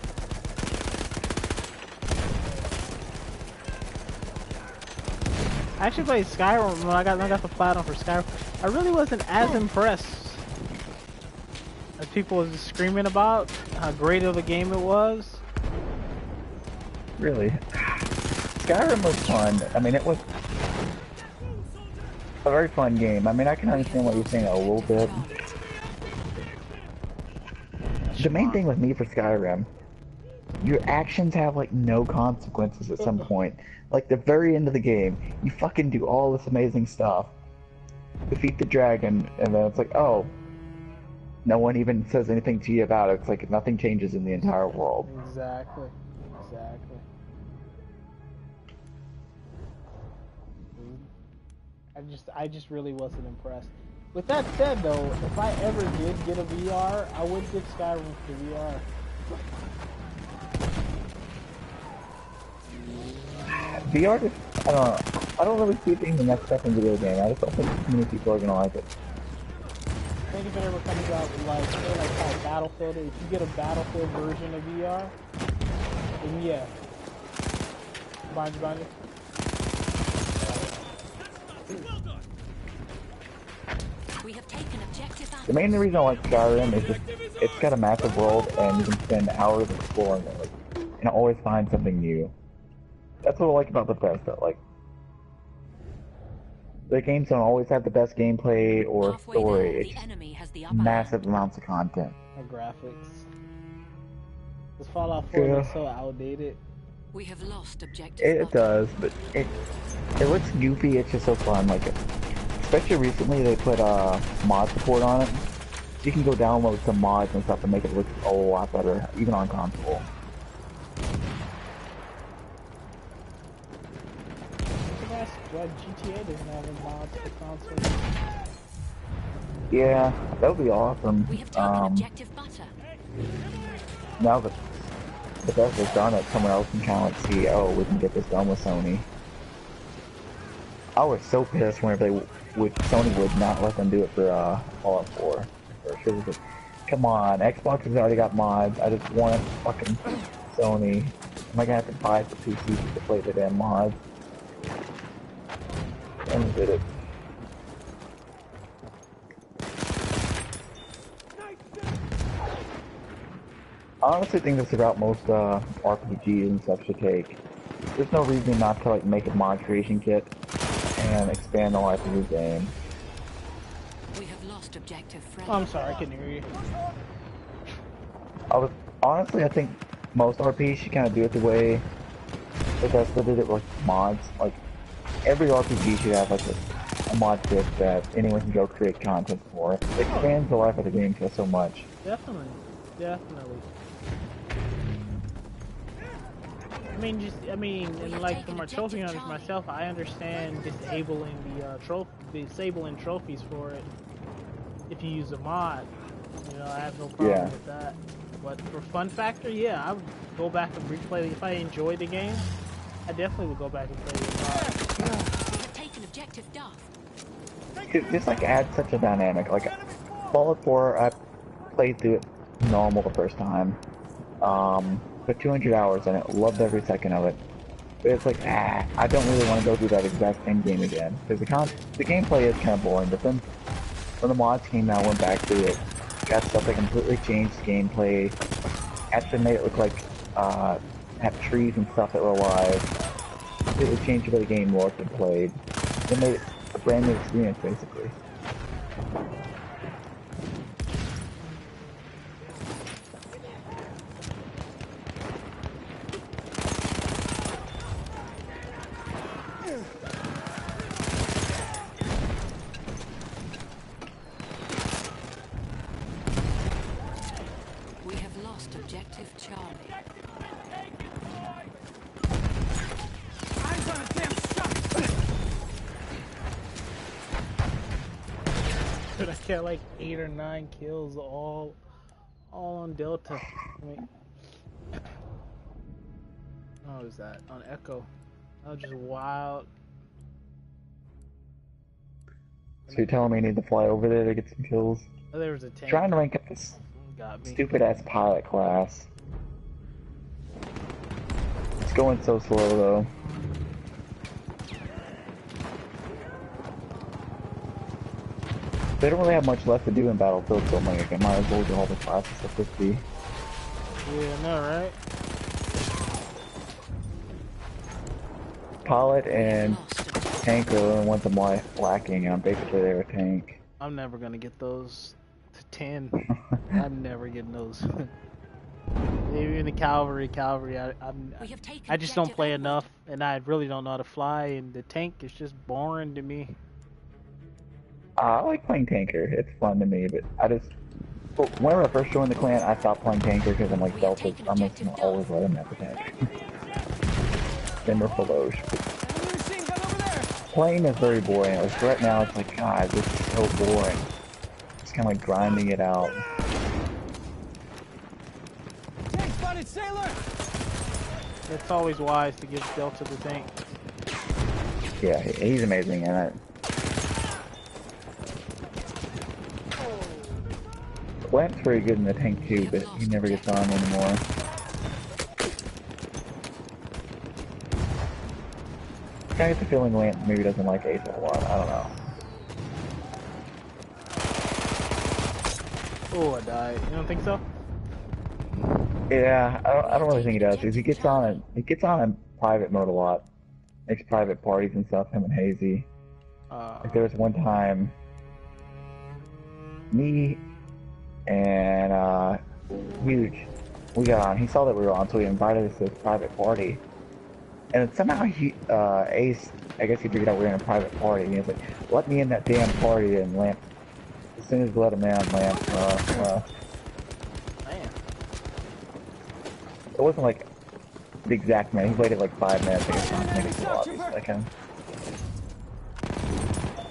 I actually played Skyrim when I got the platinum for Skyrim. I really wasn't as impressed as people was screaming about how great of a game it was. Really? Skyrim was fun. I mean, it was a very fun game. I mean, I can understand what you're saying a little bit. The main thing with me for Skyrim, your actions have like no consequences at some point. Like the very end of the game, you fucking do all this amazing stuff, defeat the dragon, and then it's like, oh, no one even says anything to you about it. It's like nothing changes in the entire world. Exactly. Exactly. I just really wasn't impressed. With that said, though, if I ever did get a VR, I would get Skyrim for VR. VR just, I don't know. I don't really see it being the next step in video game. I just don't think too many people are gonna like it. I think if it ever comes out with like, say like how Battlefield, if you get a Battlefield version of VR, then yeah. Behind you. We have taken objective The main reason I like Skyrim is just, it's got a massive world and you can spend hours exploring it, like, and always find something new. That's what I like about Bethesda. Like, the games don't always have the best gameplay or story. It's just massive amounts of content. The graphics. This Fallout 4 looks so outdated. We have lost objective. It does, but it looks goofy. It's just so fun. Like, especially recently, they put mod support on it. You can go download some mods and stuff and make it look a lot better, even on console. GTA doesn't have any mods for console. Yeah, that would be awesome. We have taken objective butter. Now that Bethesda's done it, someone else can kind of like see, oh, we can get this done with Sony. I was so pissed whenever Sony would not let them do it for Fallout 4. It was like, come on, Xbox has already got mods. I just want fucking Sony. Am I gonna have to buy the PC to play the damn mods? And did it. I honestly think that's about most RPGs and stuff should take. There's no reason not to like make a mod creation kit and expand the life of your game. We have lost objective Fred. Oh, I'm sorry, I couldn't hear you. I think most RPGs should kind of do it the way Bethesda did it with mods. Like, every RPG should have like a mod kit that anyone can go create content for. It expands the life of the game to so much. Definitely. Definitely. I mean, and like from a trophy hunter myself, I understand disabling disabling trophies for it if you use a mod. You know, I have no problem with that. But for fun factor, yeah, I would go back and replay. If I enjoy the game, I definitely would go back and play the mod. We have taken objective Duff. It just like adds such a dynamic. Like Fallout 4, I played through it normal the first time. Put 200 hours in it, loved every second of it. But it's like, I don't really want to go through that exact same game again. Because the gameplay is kind of boring, but then when the mods came out, I went back through it. Got stuff that completely changed gameplay. Actually made it look like, had trees and stuff that were alive. Completely changed the way the game looked and played. It made it a brand new experience, basically. We have lost objective Charlie. Eyes on a damn shot! Dude, I got like 8 or 9 kills all on Delta. I mean, what was that? On Echo. That was just wild. So you're telling me I need to fly over there to get some kills? Oh, there was a tank. Trying to rank up this Got me. stupid ass pilot class. It's going so slow though. They don't really have much left to do in Battlefield, so I'm like, I might as well do all the classes to 50. Yeah, I know, right? Pilot and tank are the only ones I'm lacking, and I'm basically there with tank. I'm never gonna get those to 10. I'm never getting those. Even the cavalry, I just don't play enough, and I really don't know how to fly, and the tank is just boring to me. I like playing tanker. It's fun to me, but whenever I first joined the clan, I stopped playing tanker because I'm like, Delta, I'm just gonna always let him have the tank. Then we're Feloche. Playing is very boring. Like right now, it's like, God, this is so boring. It's kind of like grinding it out. Tank spotted, sailor! It's always wise to give Delta the tank. Yeah, he's amazing in it. Went's pretty good in the tank too, but he never gets on anymore. I get the feeling Lance maybe doesn't like Ace a lot. I don't know. Oh, I died. You don't think so? Yeah, I don't really think he does. Because he gets on in private mode a lot. Makes private parties and stuff. Him and Hazy. Like there was one time, me and Huge, we got on. He saw that we were on, so he invited us to his private party. And somehow Ace, I guess he figured out we were in a private party, and he was like, "Let me in that damn party." And Lamp, as soon as we let him in, Lamp, Man. it wasn't like the exact minute. He waited like 5 minutes to get on, maybe a lobby second.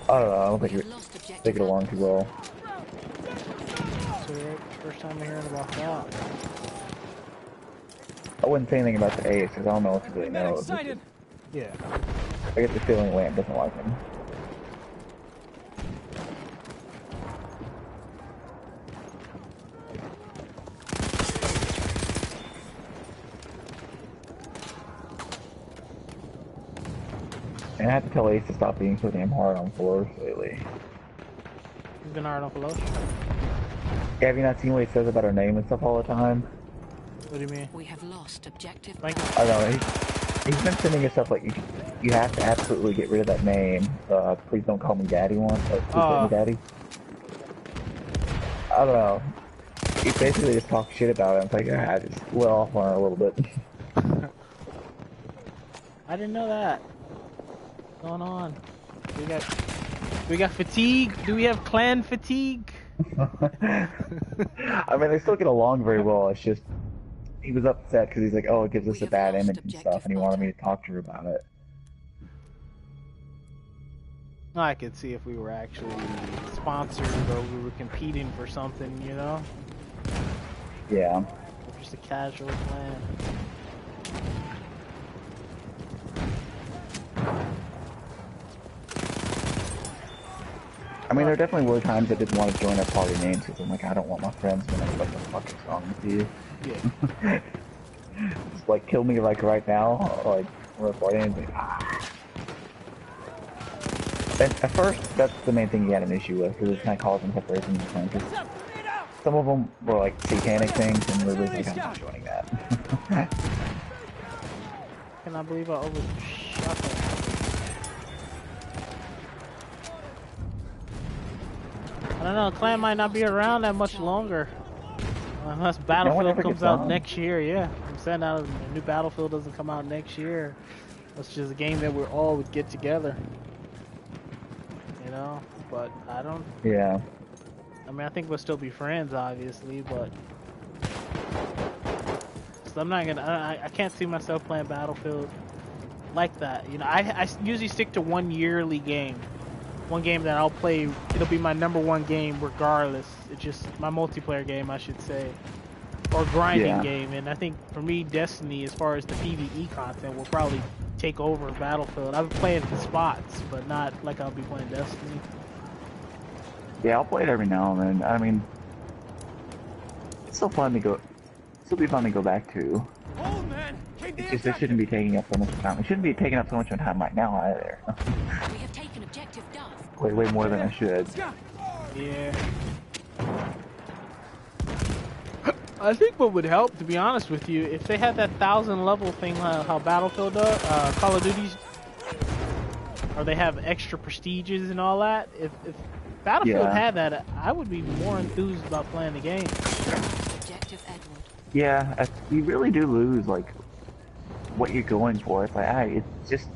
I don't know. I don't think he take it along too well. So first time I'm hearing about that. I wouldn't say anything about the Ace because I don't know if he really knows. Yeah. I get the feeling Lamp doesn't like him. And I have to tell Ace to stop being so damn hard on Feloche lately. He's been hard on Feloche? Yeah, have you not seen what he says about her name and stuff all the time? What do you mean? We have lost objective. Like, I don't know, he's been sending us stuff like, you have to absolutely get rid of that name. Please don't call me Daddy once. Please call me Daddy. I don't know. He basically just talks shit about it. I'm like, I just let off on it a little bit. I didn't know that. What's going on? We got We got fatigue. Do we have clan fatigue? I mean, they still get along very well. It's just he was upset because he's like, "Oh, it gives us a bad image and stuff," and he wanted me to talk to her about it. I could see if we were actually sponsored or we were competing for something, you know? Yeah. Just a casual clan. I mean, there definitely were times I didn't want to join our party names because I'm like, I don't want my friends to know what the fuck is wrong with you. Yeah. Just like, kill me like right now, like, we're party names, like, ah. At first, that's the main thing you had an issue with, because it's kind of causing separations between clans. Some of them were like satanic things, and we were like, I'm not joining that. Cannot believe I overshot that. I don't know, clan might not be around that much longer. Unless Battlefield comes out next year, yeah. I'm saying now the new Battlefield doesn't come out next year. It's just a game that we all would get together. You know? But I don't... Yeah. I mean, I think we'll still be friends, obviously, but... So I'm not gonna... I can't see myself playing Battlefield like that. You know, I usually stick to one yearly game. One game that I'll play, it'll be my #1 game regardless. It's just my multiplayer game, I should say. Or grinding game. And I think for me, Destiny, as far as the PvE content, will probably take over Battlefield. I've played the spots, but not like I'll be playing Destiny. Yeah, I'll play it every now and then. I mean, it's still fun to go. Still be fun to go back to. Oh man, It's just it shouldn't be taking up so much time. It shouldn't be taking up so much time right now either. We have taken objective Duff. way more than I should. Yeah. I think what would help, to be honest with you, if they had that 1,000 level thing, how Battlefield does, Call of Duty's, or they have extra prestiges and all that. If Battlefield had that, I would be more enthused about playing the game. Objective Edward. Yeah, you really do lose like what you're going for. It's like, it's just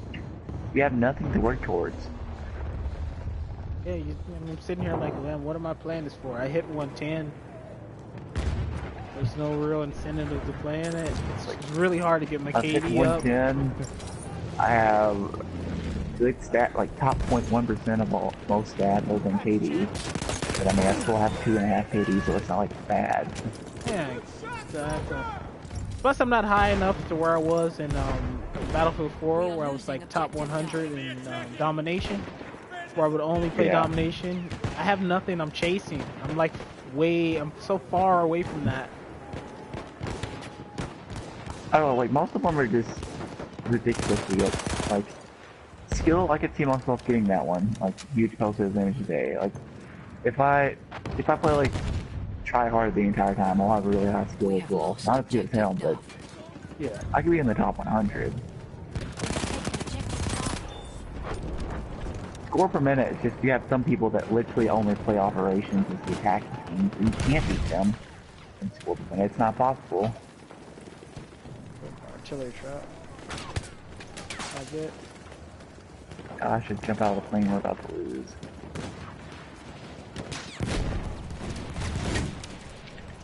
you have nothing to work towards. Yeah, I'm sitting here like, man, what am I playing this for? I hit 110. There's no real incentive to playing it. It's really hard to get my KD up. 110. I have good stat, like top 0.1% of most stats other than KD. But I mean, I still have 2.5 KD, so it's not like bad. Yeah, plus I'm not high enough to where I was in Battlefield 4, where I was like top 100 in Domination, where I would only play Domination. I have nothing I'm chasing. I'm so far away from that. I don't know, like most of them are just ridiculously good. Like skill, I could see myself getting that one, like huge posted damage a day. Like if I play like try hard the entire time, I'll have a really high skill as well. Not as good as him, but yeah, I could be in the top 100. Score per minute, it's just you have some people that literally only play operations as the attacking team, so you can't beat them in score per minute. It's not possible. Artillery trap. That's it. I should jump out of the plane, we're about to lose.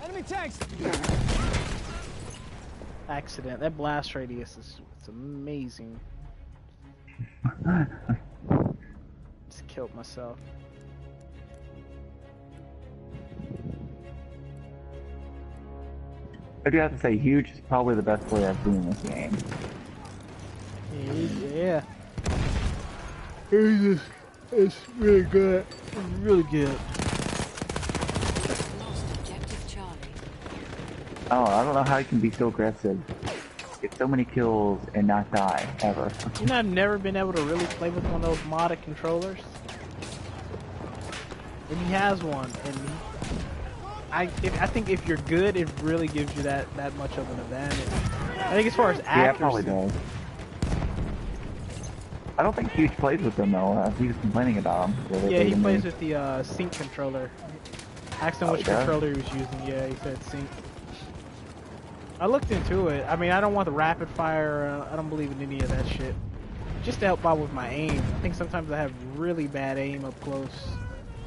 Enemy tanks. Accident. That blast radius is amazing. Just killed myself. I do have to say, Huge is probably the best player I've seen in this game. Yeah. It's really good. It's really good. Lost objective Charlie. Oh, I don't know how he can be so aggressive, get so many kills, and not die, ever. You know, I've never been able to really play with one of those modded controllers. And he has one, and I think if you're good, it really gives you that much of an advantage. I think as far as accuracy... Yeah, it probably does. I don't think Huge plays with them, though. He was complaining about them. Yeah, he plays with the sync controller. Asked him which controller he was using. Yeah, he said sync. I looked into it. I mean, I don't want the rapid fire. I don't believe in any of that shit. just to help out with my aim. I think sometimes I have really bad aim up close.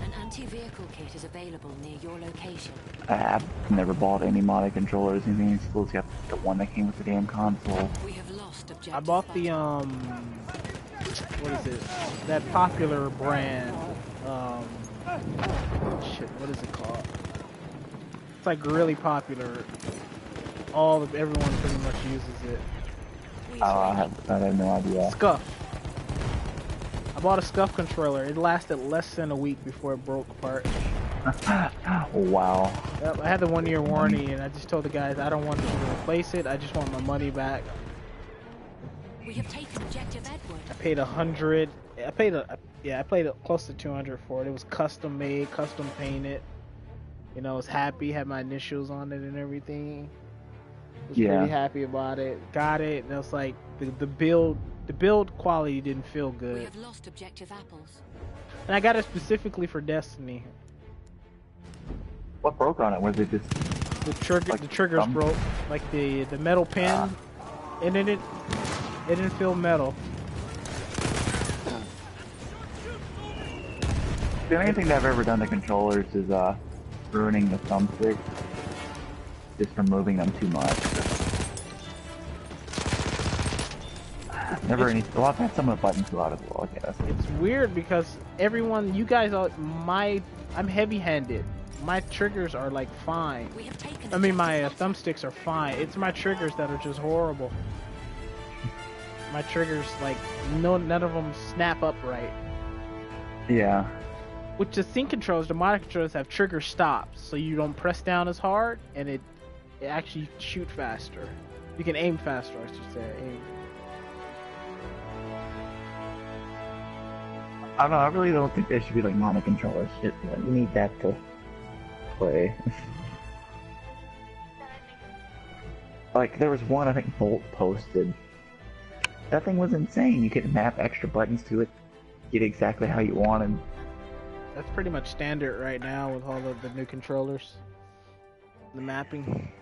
An anti-vehicle kit is available near your location. I've never bought any modded controllers. Anything exclusive. Got the one that came with the damn console. We have lost objective. I bought the what is it? That popular brand. Shit, what is it called? It's like really popular. Everyone pretty much uses it. I have no idea. Scuff. I bought a Scuff controller. It lasted less than a week before it broke apart. Wow. Yep, I had the 1-year warranty, and I just told the guys I don't want to replace it. I just want my money back. We have taken objective Edward. I paid $100. I paid close to $200 for it. It was custom made, custom painted. You know, I was happy, had my initials on it and everything. Was pretty happy about it. Got it, and it was like the build quality didn't feel good. We have lost objective apples. And I got it specifically for Destiny. What broke on it? Was it just The triggers broke, like the metal pin, and it didn't feel metal. The only thing that I've ever done to controllers is ruining the thumbstick, just from moving them too much. Never any. Well, I've had some of the buttons go out as well, I guess. It's weird because you guys are I'm heavy-handed. My triggers are like fine. I mean, my thumbsticks are fine. It's my triggers that are just horrible. My triggers, like, none of them snap up right. Yeah. Which the sync controllers, the modded controllers have trigger stops, so you don't press down as hard, and it actually shoot faster. You can aim faster, I should say. I don't know. I really don't think there should be like modded controllers. You need that to play. Like there was one I think Bolt posted. That thing was insane. You could map extra buttons to it, get exactly how you wanted. That's pretty much standard right now with all of the new controllers. The mapping.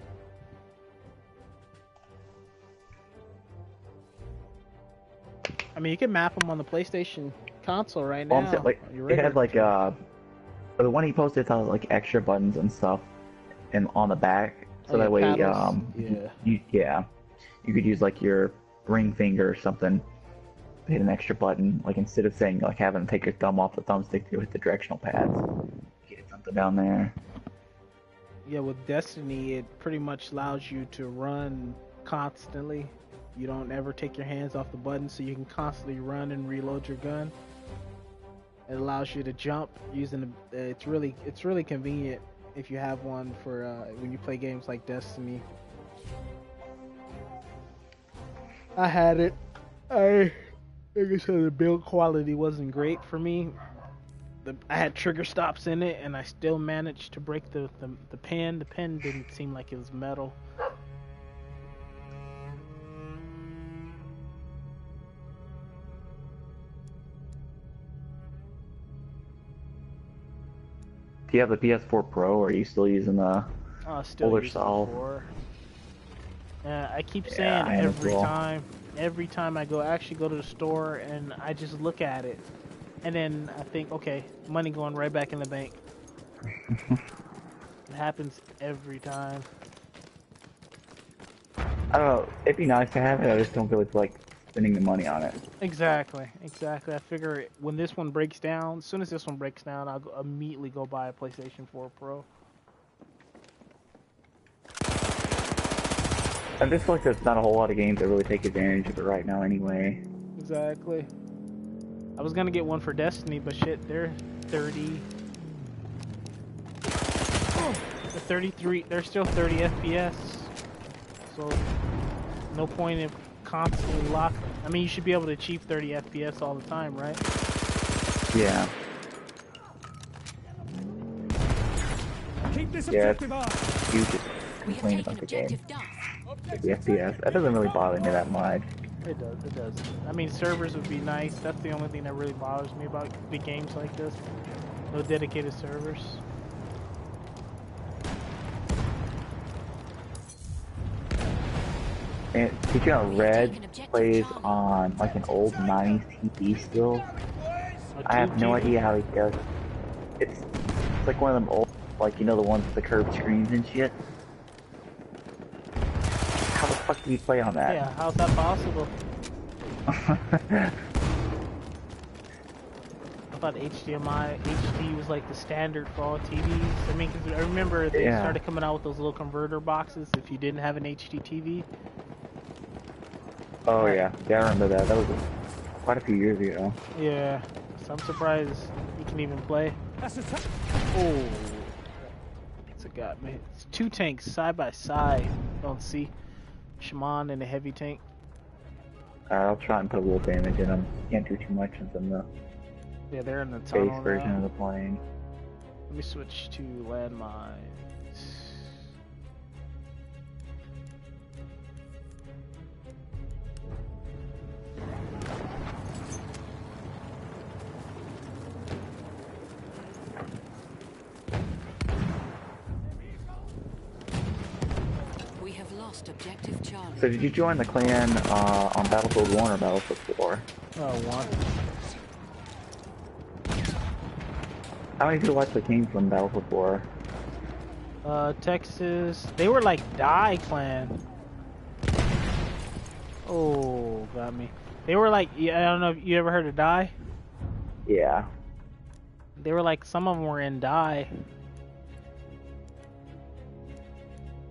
I mean, you can map them on the PlayStation console right now. Well, like, it had like the one he posted had like extra buttons and stuff, and on the back, so that way you could use like your ring finger or something, hit an extra button, like instead of saying like having to take your thumb off the thumbstick to hit the directional pads, get something down there. Yeah, with Destiny, it pretty much allows you to run constantly. You don't ever take your hands off the button, so you can constantly run and reload your gun. It allows you to jump using it's really convenient if you have one for when you play games like Destiny. I had it. Like I said, the build quality wasn't great for me. I had trigger stops in it, and I still managed to break the pin. The pin didn't seem like it was metal. Do you have the PS4 Pro, or are you still using the older style? I keep saying every time I actually go to the store and I just look at it, and then I think, okay, money going right back in the bank. It happens every time. I don't know. It'd be nice to have it. I just don't really feel like spending the money on it. Exactly. I figure when this one breaks down, as soon as this one breaks down, I'll immediately go buy a PlayStation 4 Pro. I just feel like there's not a whole lot of games that really take advantage of it right now anyway. Exactly. I was gonna get one for Destiny, but shit, they're 30. The 33, they're still 30 FPS. So, no point in constantly locking. I mean, you should be able to achieve 30 FPS all the time, right? Yeah. Keep this objective up. You should complain about the game. The FPS. That doesn't really bother me that much. It does. I mean, servers would be nice. That's the only thing that really bothers me about big games like this. No dedicated servers. And did you know Red plays on like an old 90s TV still? I have no idea how he does it. It's like one of them old, like, you know, the ones with the curved screens and shit. How the fuck do you play on that? Yeah, how's that possible? I thought HDMI, HD was like the standard for all TVs. I mean, 'cause I remember they started coming out with those little converter boxes if you didn't have an HD TV. Oh yeah, I remember that. That was quite a few years ago. Yeah, so I'm surprised you can even play. Oh, it's a god, man. It's two tanks side by side. Don't see Shaman and a heavy tank. I'll try and put a little damage in them. Can't do too much since I'm the they're in the tunnel base version now. of the plane. Let me switch to landmines. We have lost objective Charlie. So did you join the clan on Battlefield 1 or Battlefield 4? One. How many people actually came from Battlefield 4? Texas. They were like Die Clan. Oh, got me. They were like, yeah, I don't know if you ever heard of Die? Yeah. They were like, some of them were in Die.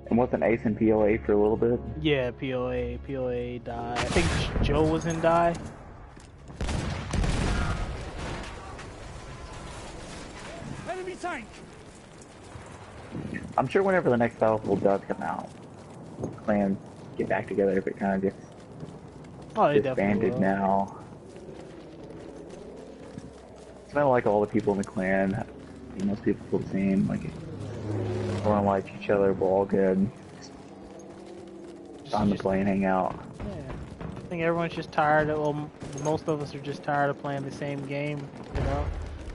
And wasn't Ace in POA for a little bit? Yeah, POA, Die. I think Joe was in Die. Enemy tank! I'm sure whenever the next Battlefield does come out, clans get back together if it kind of gets They disbanded will. now. It's not like all the people in the clan. Most people feel the same. Like, everyone likes each other. We're all good. Just on the plane, hang out. Yeah. I think everyone's just tired of, well, most of us are just tired of playing the same game, you know?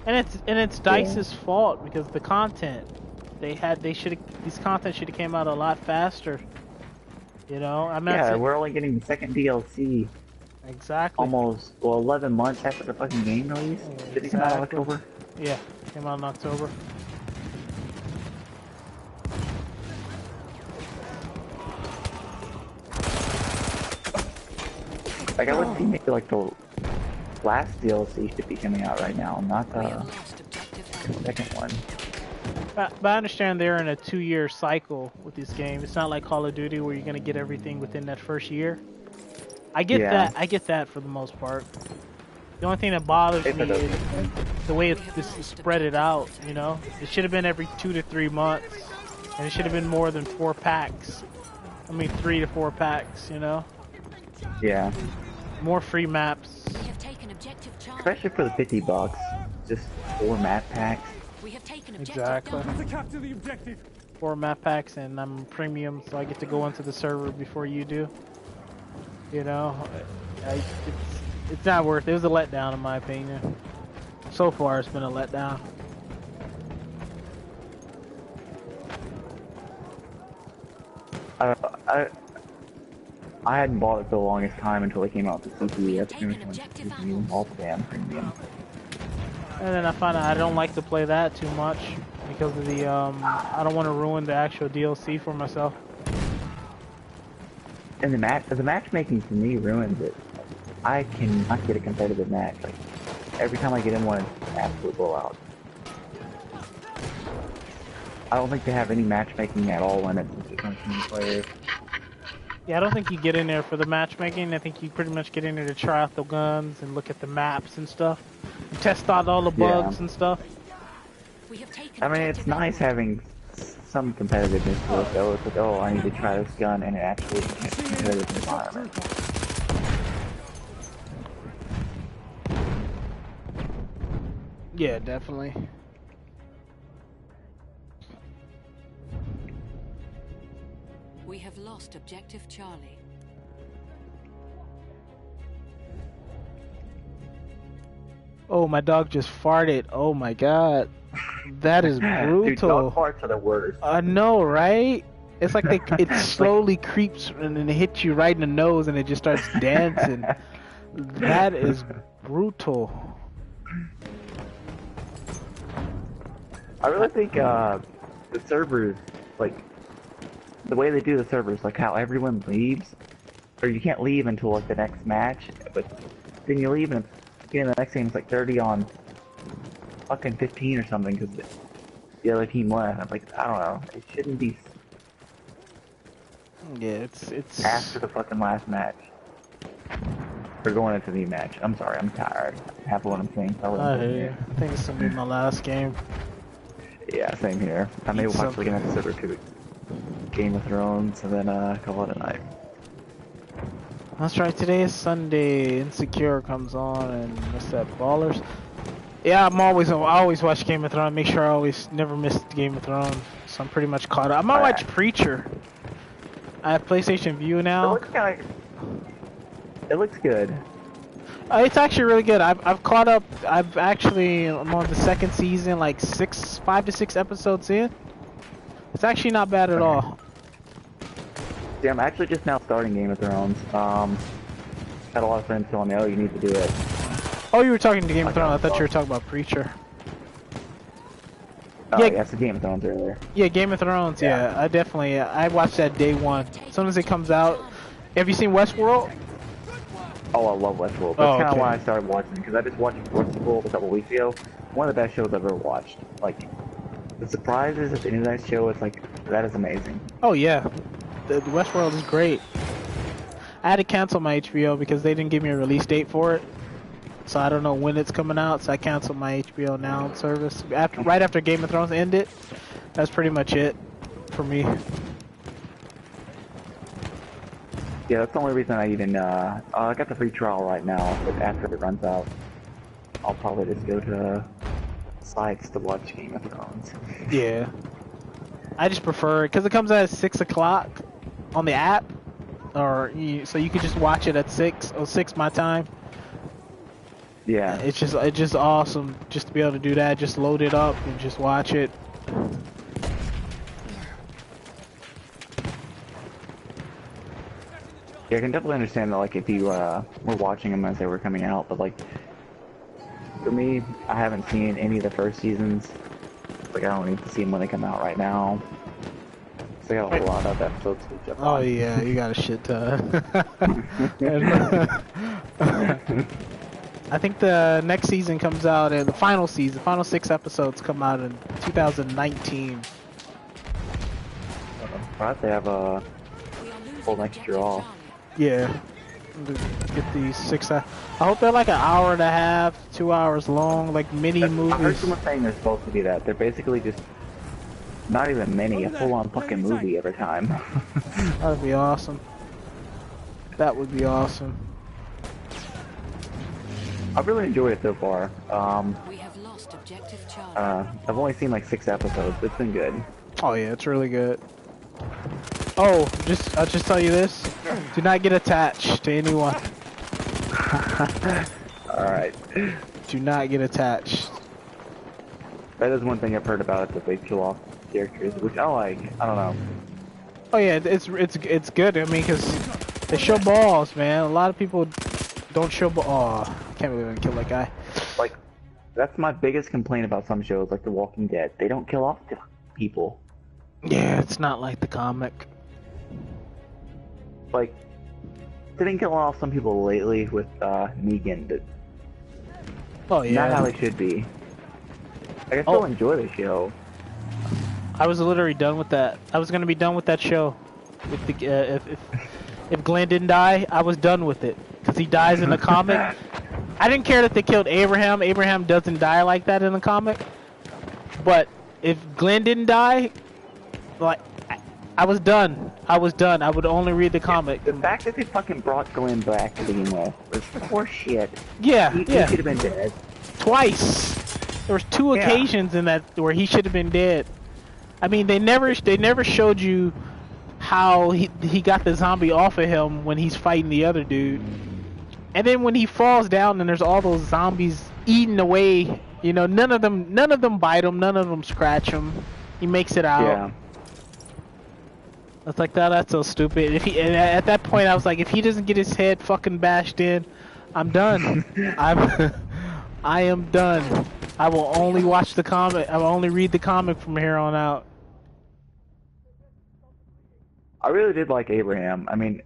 And it's DICE's fault because the content these content should have came out a lot faster. You know? I mean, Yeah, we're only getting the second DLC exactly. almost 11 months after the fucking game release. Did it come out in October? Yeah, came out in October. Like, I would think maybe like the last DLC should be coming out right now, not We have the lost objective second one. But I understand they're in a 2-year cycle with this game. It's not like Call of Duty where you're gonna get everything within that first year. I get that. I get that for the most part. The only thing that bothers me is the way this is spread it out. You know, it should have been every 2 to 3 months, and it should have been more than 4 packs. I mean, 3 to 4 packs. You know. Yeah. More free maps. We have taken objective Charlie. Especially for the $50, just 4 map packs. We have taken objective Exactly. Duff. To capture the objective! 4 map packs, and I'm premium, so I get to go into the server before you do. You know, it's not worth it. It was a letdown in my opinion. So far, it's been a letdown. I hadn't bought it for the longest time until it came out to CP. That's pretty much when CP all the damn premium. And then I find out I don't like to play that too much because of the I don't want to ruin the actual DLC for myself. And the matchmaking for me ruins it. I cannot get a competitive match. Like, every time I get in one, it's an absolute blowout. I don't think they have any matchmaking at all in it since it's on single player. Yeah, I don't think you get in there for the matchmaking. I think you pretty much get in there to try out the guns and look at the maps and stuff. Test out all the bugs and stuff. We have taken I mean, it's nice having some competitiveness to it, though. It's like, oh, I need to try this gun in an actually competitive environment. Yeah, definitely. We have lost objective Charlie. Oh, my dog just farted. Oh my god. That is brutal. Dude, dog farts are the worst. I know, right? It's like it slowly creeps and then it hits you right in the nose and it just starts dancing. That is brutal. I really think the servers, like the way they do the servers, like how everyone leaves, or you can't leave until like the next match, but then you leave and the next game it's like 30 on fucking 15 or something because the other team left. I'm like, I don't know, it shouldn't be. Yeah, it's After the fucking last match. We're going into the match. I'm sorry, I'm tired. Half of what I'm saying. I think it's gonna be my last game. Yeah, same here. I may watch like an episode or two. Game of Thrones and then call it a night. That's right, today is Sunday. Insecure comes on and what's that, Ballers? Yeah, I always watch Game of Thrones. Make sure I always never miss Game of Thrones. So I'm pretty much caught up. I might watch Preacher. I have PlayStation View now. It looks good. It's actually really good. I've caught up. I'm on the second season, like 5 to 6 episodes in. It's actually not bad at all. Yeah, I'm actually just now starting Game of Thrones. Had a lot of friends telling me, oh, you need to do it. Oh, you were talking to Game of Thrones. I thought you were talking about Preacher. Oh, yeah, it's the Game of Thrones earlier. Yeah, Game of Thrones. Yeah, I watched that day one. As soon as it comes out. Have you seen Westworld? Oh, I love Westworld. That's kind of why I started watching, because I just watched Westworld a couple weeks ago. One of the best shows I've ever watched. Like, the surprises at the end of that show, it's like, that is amazing. Oh, yeah. The Westworld is great. I had to cancel my HBO because they didn't give me a release date for it. So I don't know when it's coming out, so I canceled my HBO Now service. Right after Game of Thrones ended, that's pretty much it for me. Yeah, that's the only reason I even, I got the free trial right now, but after it runs out, I'll probably just go to sites to watch Game of Thrones. Yeah. I just prefer it, because it comes out at 6 o'clock on the app, so you can just watch it at 6 my time. Yeah. It's just awesome just to be able to do that, just load it up and just watch it. Yeah, I can definitely understand that, like, if you were watching them as they were coming out, but, like, for me, I haven't seen any of the first seasons. Like, I don't need to see them when they come out right now. So I got a lot of episodes to jump on. Oh, yeah, you got a shit ton. I think the next season comes out, and the final 6 episodes come out in 2019. Right, they have a full next year off. Yeah, get these 6. I hope they're like an hour and a half, 2 hours long, like mini movies. I heard someone saying they're supposed to be that. They're basically just not even mini, a full-on fucking movie every time. That would be awesome. That would be awesome. I've really enjoyed it so far. We have lost objective Charlie. I've only seen like 6 episodes. It's been good. Oh yeah, it's really good. Oh, I'll just tell you this: do not get attached to anyone. All right. Do not get attached. That is one thing I've heard about it, that they kill off characters, which I like. I don't know. Oh yeah, it's good. I mean, because they show balls, man. A lot of people don't show balls. Oh, I can't believe I killed that guy. Like, that's my biggest complaint about some shows, like The Walking Dead. They don't kill off people. Yeah, it's not like the comic. Like, they didn't kill off some people lately with Negan, but Oh yeah. not how they should be. Like, I still enjoy the show. I was literally done with that. I was gonna be done with that show. With the if Glenn didn't die, I was done with it because he dies in the comic. I didn't care that they killed Abraham. Abraham doesn't die like that in the comic. But if Glenn didn't die, like I was done. I was done. I would only read the comic. The fact that they fucking brought Glenn back to begin with was horse shit. Yeah, He yeah. should have been dead. Twice. There was 2 occasions in that where he should have been dead. I mean, they never showed you how he got the zombie off of him when he's fighting the other dude. And then when he falls down and there's all those zombies eating away, you know, none of them bite him, none of them scratch him. He makes it out. Yeah. It's like that's so stupid. If he, and at that point, I was like, if he doesn't get his head fucking bashed in, I'm done. I am done. I will only watch the comic. I will only read the comic from here on out. I really did like Abraham. I mean,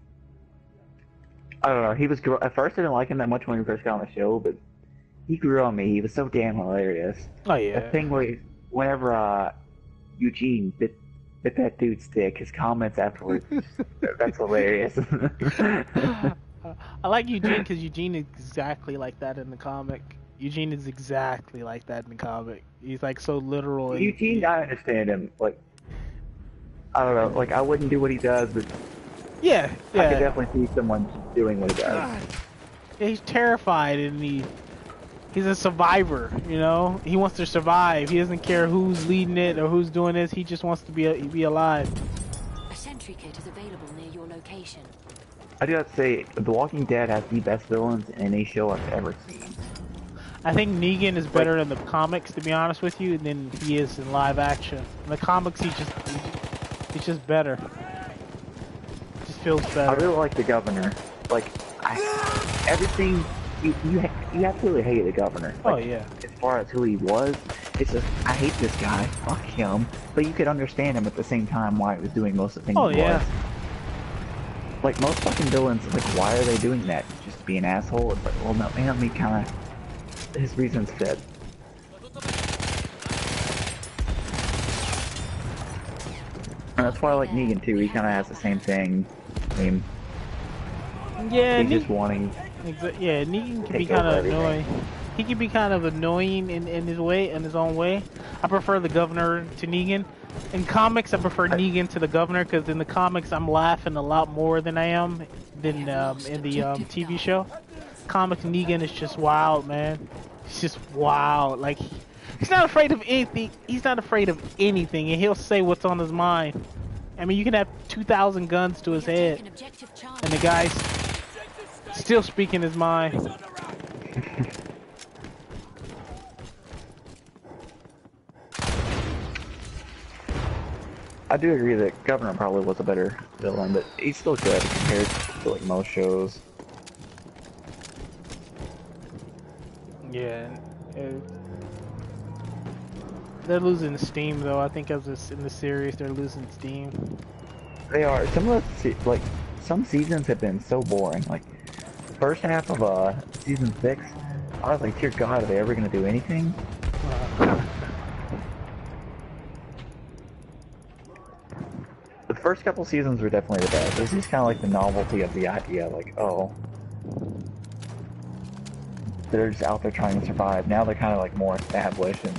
I don't know. He was at first I didn't like him that much when he first got on the show, but he grew on me. He was so damn hilarious. Oh yeah. The thing where whenever Eugene bit that dude's dick, his comments afterwards, that's hilarious. I like Eugene because Eugene is exactly like that in the comic. Eugene is exactly like that in the comic. He's like so literal. Eugene, I understand him. Like, I don't know. Like, I wouldn't do what he does, but yeah. I could definitely see someone doing what he does. Yeah, he's terrified and he's a survivor. You know, he wants to survive. He doesn't care who's leading it or who's doing this. He just wants to be alive. A sentry kit is available near your location. I do have to say, The Walking Dead has the best villains in any show I've ever seen. I think Negan is better in the comics, to be honest with you, than he is in live action. In the comics, he's just better. Just feels better. I really like the governor. Like, everything you absolutely hate the governor. Like, oh yeah. As far as who he was, it's just I hate this guy. Fuck him. But you could understand him at the same time why he was doing most of the things Oh he yeah. was. Like most fucking villains, like why are they doing that? Just to be an asshole? It's like, well, no, man, he kind of his reasons fit. And that's why I like Negan too. He kind of has the same thing. I mean, yeah, he's just wanting. Yeah, Negan can be kind of annoying. He can be kind of annoying in his way, in his own way. I prefer the governor to Negan. In comics, I prefer Negan to the governor because in the comics, I'm laughing a lot more than I am than in the TV show. Comics, Negan is just wild, man. He's just wild. Like he's not afraid of anything. He's not afraid of anything, and he'll say what's on his mind. I mean, you can have 2,000 guns to his head, and the guy's still speaking his mind. I do agree that Governor probably was a better villain, but he's still good compared to like most shows. Yeah, they're losing steam though. I think as in the series, they're losing steam. They are. Some of the some seasons have been so boring. Like first half of season 6, I was like, dear God, are they ever gonna do anything? The first couple seasons were definitely the best. This is kind of like the novelty of the idea, like, oh, they're just out there trying to survive. Now they're kind of like more established and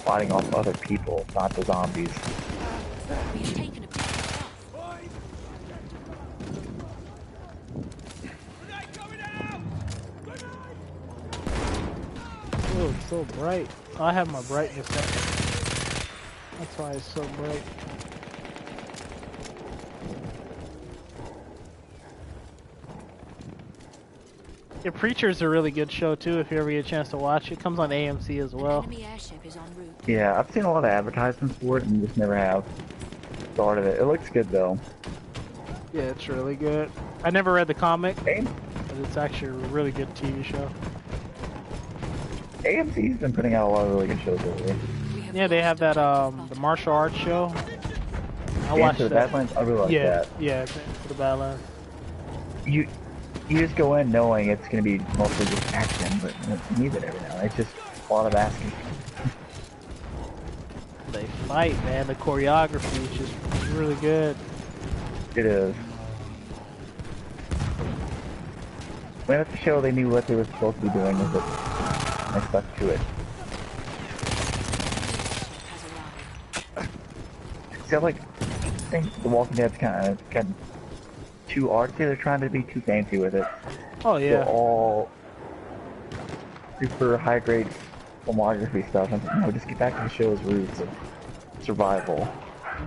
fighting off other people, not the zombies. We've taken a Oh, it's so bright. I have my brightness up. That's why it's so bright. Yeah, Preacher's a really good show too if you ever get a chance to watch it. It comes on AMC as well. enemy airship is en route. Yeah, I've seen a lot of advertisements for it and just never have started it. It looks good though. Yeah, it's really good. I never read the comic, Hey. but it's actually a really good TV show. AMC's been putting out a lot of really good shows lately. Yeah, they have that the martial arts show. I watched Into the that. Badlands, I really like Yeah, that. yeah, for the Badlands. You just go in knowing it's going to be mostly just action, but it's needed every now and then. It's just a lot of asking. They fight, man. The choreography is just really good. It is. When at the show they knew what they were supposed to be doing with it. They stuck to it. See, I think The Walking Dead's kind of too artsy. They're trying to be too fancy with it. Oh yeah. They're all super high grade filmography stuff. And no, just get back to the show's roots of survival.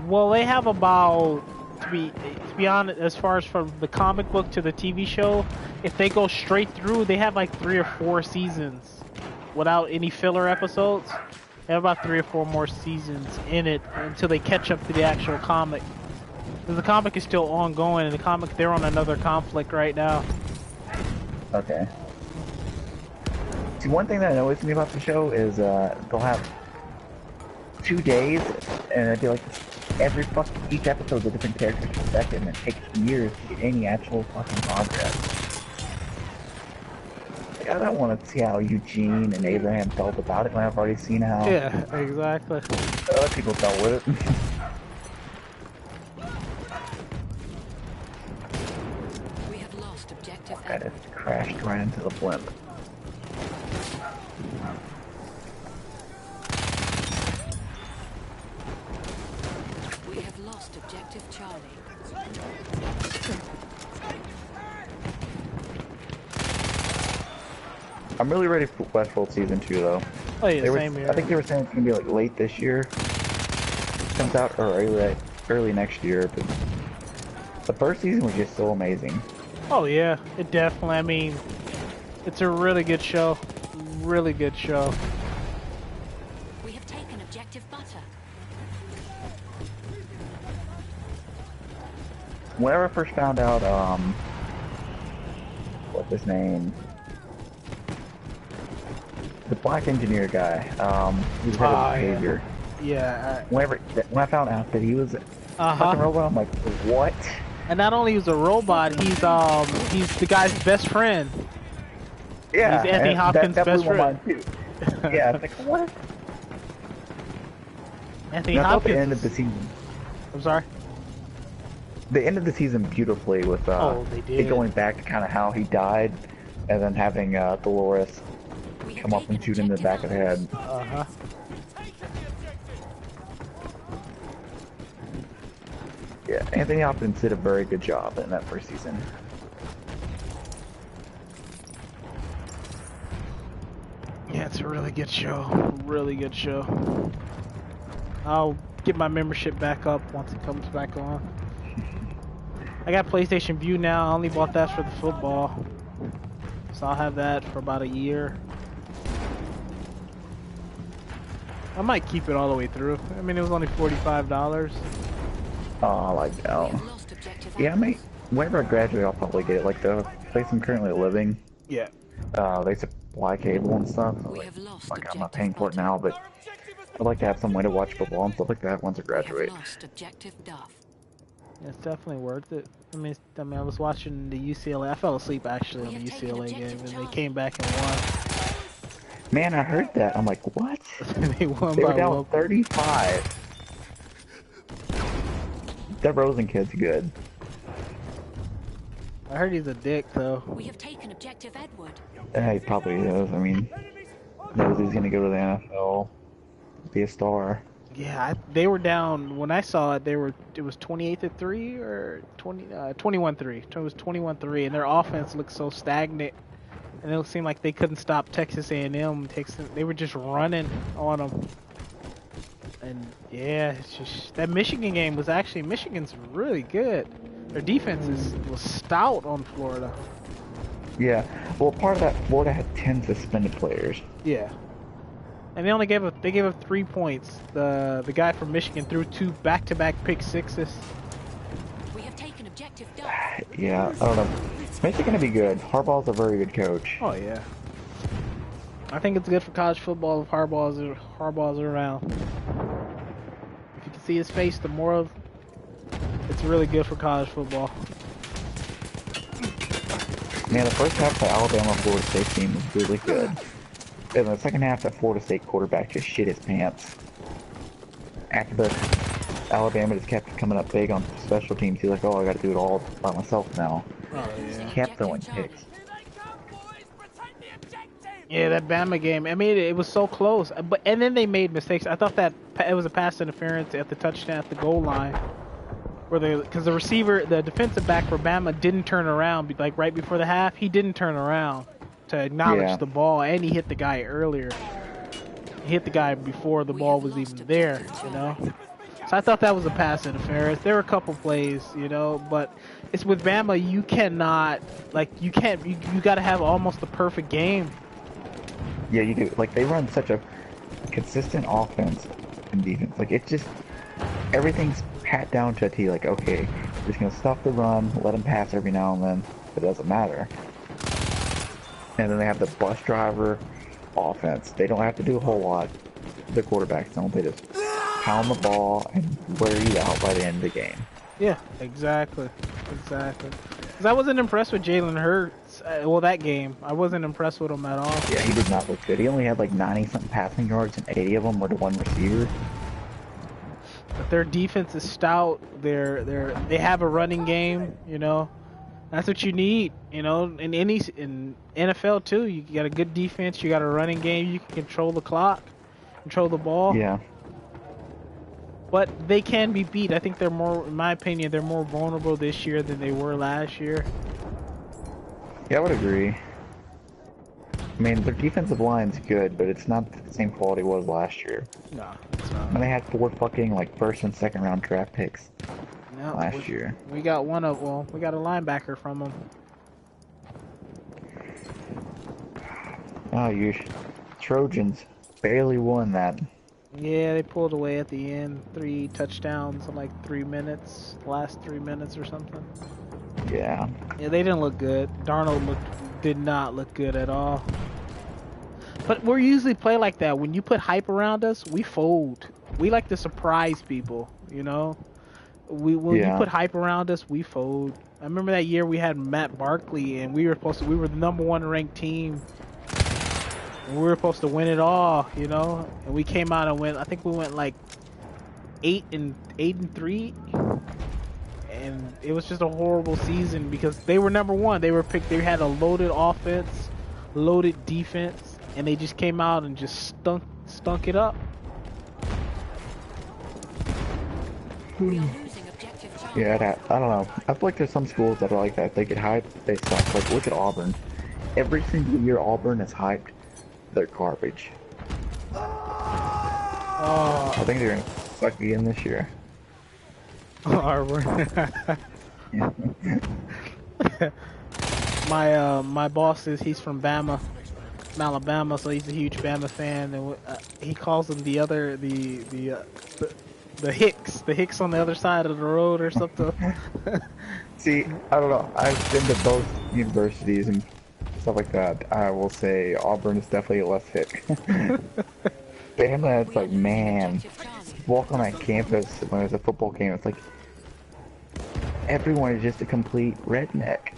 Well, they have about to be honest, as far as from the comic book to the TV show, if they go straight through, they have like 3 or 4 seasons without any filler episodes. They have about 3 or 4 more seasons in it until they catch up to the actual comic. Because the comic is still ongoing, and the comic, they're on another conflict right now. Okay. See, one thing that annoys me about the show is they'll have 2 days, and it'll be like each episode's a different character's perspective, and it takes years to get any actual fucking progress. Like, I don't want to see how Eugene and Abraham felt about it when I've already seen how Exactly. other people felt with it. We have lost objective I just crashed right into the blimp. We have lost objective Charlie. I'm really ready for Westworld Season 2, though. Oh yeah, same here. I think they were saying it's gonna be like late this year. Comes out or early next year, but the first season was just so amazing. Oh yeah, it definitely. I mean, it's a really good show. Really good show. We have taken objective butter. Whenever I first found out, what's his name? The black engineer guy, he was head of behavior. Yeah. When I found out that he was a fucking robot, I'm like, what? And not only he's a robot, he's the guy's best friend. Yeah, he's Anthony Hopkins' that best blew my friend. mind too. Yeah, I was like, what? Anthony And I thought Hopkins. the end of the season. I'm sorry. They ended the season beautifully with they did. it going back to kind of how he died, and then having Dolores come up and shoot him in the back of the head. Yeah, Anthony Hopkins did a very good job in that first season. Yeah, it's a really good show. Really good show. I'll get my membership back up once it comes back on. I got PlayStation View now. I only bought that for the football. So I'll have that for about a year. I might keep it all the way through. I mean, it was only $45. Oh, I like that. Yeah, I mean, whenever I graduate, I'll probably get it. Like the place I'm currently living. Yeah. They supply cable and stuff. Like I'm not paying for it now, but I'd like to have some way to watch football and stuff like that once I graduate. Yeah, it's definitely worth it. I mean, I was watching the UCLA. I fell asleep actually on the UCLA game, and they came back and won. Man, I heard that. I'm like, what? They won They by were down 35. That Rosen kid's good. I heard he's a dick, though. We have taken objective Edward. He probably is. I mean, knows he's gonna go to the NFL, be a star. Yeah, they were down when I saw it. It was 28-3 or 21-3. It was 21-3, and their offense looked so stagnant, and it seemed like they couldn't stop Texas A&M. They were just running on them. And yeah, it's just that Michigan game was actually Michigan's really good. Their defense was stout on Florida. Yeah, well, part of that, Florida had 10 suspended players. Yeah. And they only gave up 3 points. The guy from Michigan threw 2 back-to-back pick sixes. We have taken objective Yeah, I don't know. Michigan's gonna be good. Harbaugh's a very good coach. Oh yeah. I think it's good for college football if Harbaugh's around. If you can see his face, the more of it's really good for college football. Man, the first half of the Alabama-Florida State team was really good. And the second half, that Florida State quarterback just shit his pants. After the Alabama just kept coming up big on special teams, he's like, oh, I gotta do it all by myself now. Oh yeah. He kept throwing picks. Yeah, that Bama game. I mean, it was so close, and then they made mistakes. I thought that it was a pass interference at the touchdown at the goal line, because the receiver, the defensive back for Bama, didn't turn around. Like right before the half, he didn't turn around to acknowledge the ball, and he hit the guy earlier. He hit the guy before the ball was even there, you know. So I thought that was a pass interference. There were a couple plays, you know, but it's with Bama, you cannot, you got to have almost the perfect game. Yeah, you do. Like, they run such a consistent offense and defense. Like, it's just... everything's pat down to a T. Like, okay, we're just gonna stop the run, let them pass every now and then, but it doesn't matter. And then they have the bus driver offense. They don't have to do a whole lot. The quarterbacks don't. They just pound the ball and wear you out by the end of the game. Yeah, exactly. Exactly. Because I wasn't impressed with Jalen Hurts. Well, that game. I wasn't impressed with him at all. Yeah, he did not look good. He only had like 90-something passing yards, and 80 of them were to one receiver. But their defense is stout. They have a running game, you know. That's what you need, you know. In NFL too, you got a good defense, you got a running game, you can control the clock, control the ball. Yeah. But they can be beat. I think they're more, in my opinion, they're more vulnerable this year than they were last year. Yeah, I would agree. I mean, their defensive line's good, but it's not the same quality it was last year. No, it's not. And they had 4 fucking like first and second round draft picks last year. We got we got a linebacker from them. Oh, you Trojans barely won that. Yeah, they pulled away at the end. 3 touchdowns in like 3 minutes, last 3 minutes or something. Yeah. Yeah, they didn't look good. Darnold did not look good at all. But we usually play like that. When you put hype around us, we fold. We like to surprise people, you know? When you put hype around us, we fold. I remember that year we had Matt Barkley, and we were the #1 ranked team. And we were supposed to win it all, you know? And we came out and went, I think we went like 8-3. And it was just a horrible season because they were #1. They were picked. They had a loaded offense, loaded defense, and they just came out and just stunk it up. Yeah, I don't know. I feel like there's some schools that are like that. They get hyped, they suck. Like, look at Auburn. Every single year Auburn is hyped. They're garbage. Oh, I think they're gonna suck again this year. Auburn. My boss he's from Bama, from Alabama, so he's a huge Bama fan, and he calls them the Hicks on the other side of the road or something. See, I don't know. I've been to both universities and stuff like that. I will say Auburn is definitely less hick. Bama, it's like, man, walk on that campus when there's a football game, it's like everyone is just a complete redneck.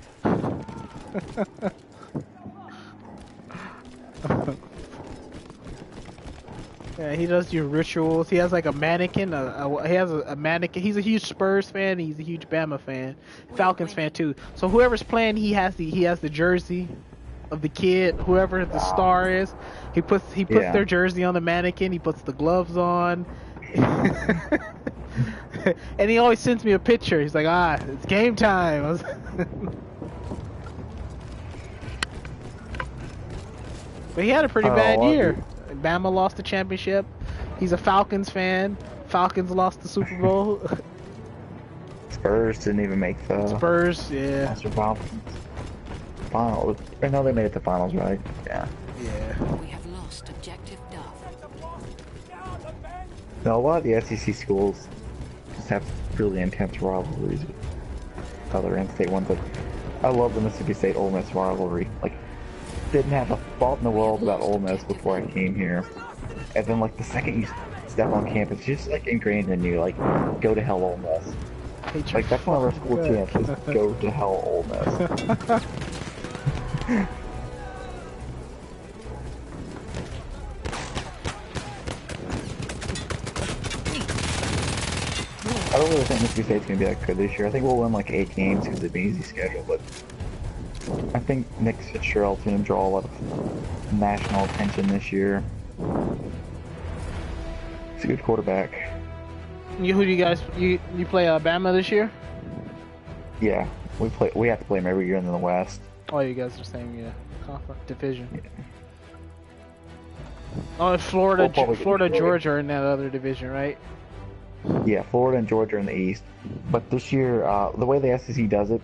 Yeah, he does your rituals. He has like a mannequin. He has a mannequin. He's a huge Spurs fan. He's a huge Bama fan, Falcons fan too. So whoever's playing, he has the jersey of the kid. Whoever the star is, he puts their jersey on the mannequin. He puts the gloves on. And he always sends me a picture. He's like, it's game time. But he had a pretty bad year. Bama lost the championship. He's a Falcons fan. Falcons lost the Super Bowl. Spurs didn't even make the Spurs, yeah. Finals. I know they made it to finals, right? Yeah. Yeah. We have lost objective Duff. Now, a lot of the SEC schools just have really intense rivalries with other in-state ones. Like, I love the Mississippi State Ole Miss rivalry. Like, didn't have a thought in the world about Ole Miss before I came here, and then like the second you step on campus, it's just like ingrained in you. Like, go to hell, Ole Miss. Like, that's one of our school chants. Is go to hell, Ole Miss. I don't really think Mississippi State's gonna be that good this year. I think we'll win like 8 games because it's an easy schedule, but I think Nick Fitzgerald's gonna draw a lot of national attention this year. He's a good quarterback. Who do you guys you play Alabama this year? Yeah, we have to play him every year in the West. Oh, you guys are same conference division. Yeah. Oh, Florida, Georgia are in that other division, right? Yeah, Florida and Georgia are in the East. But this year, the way the SEC does it,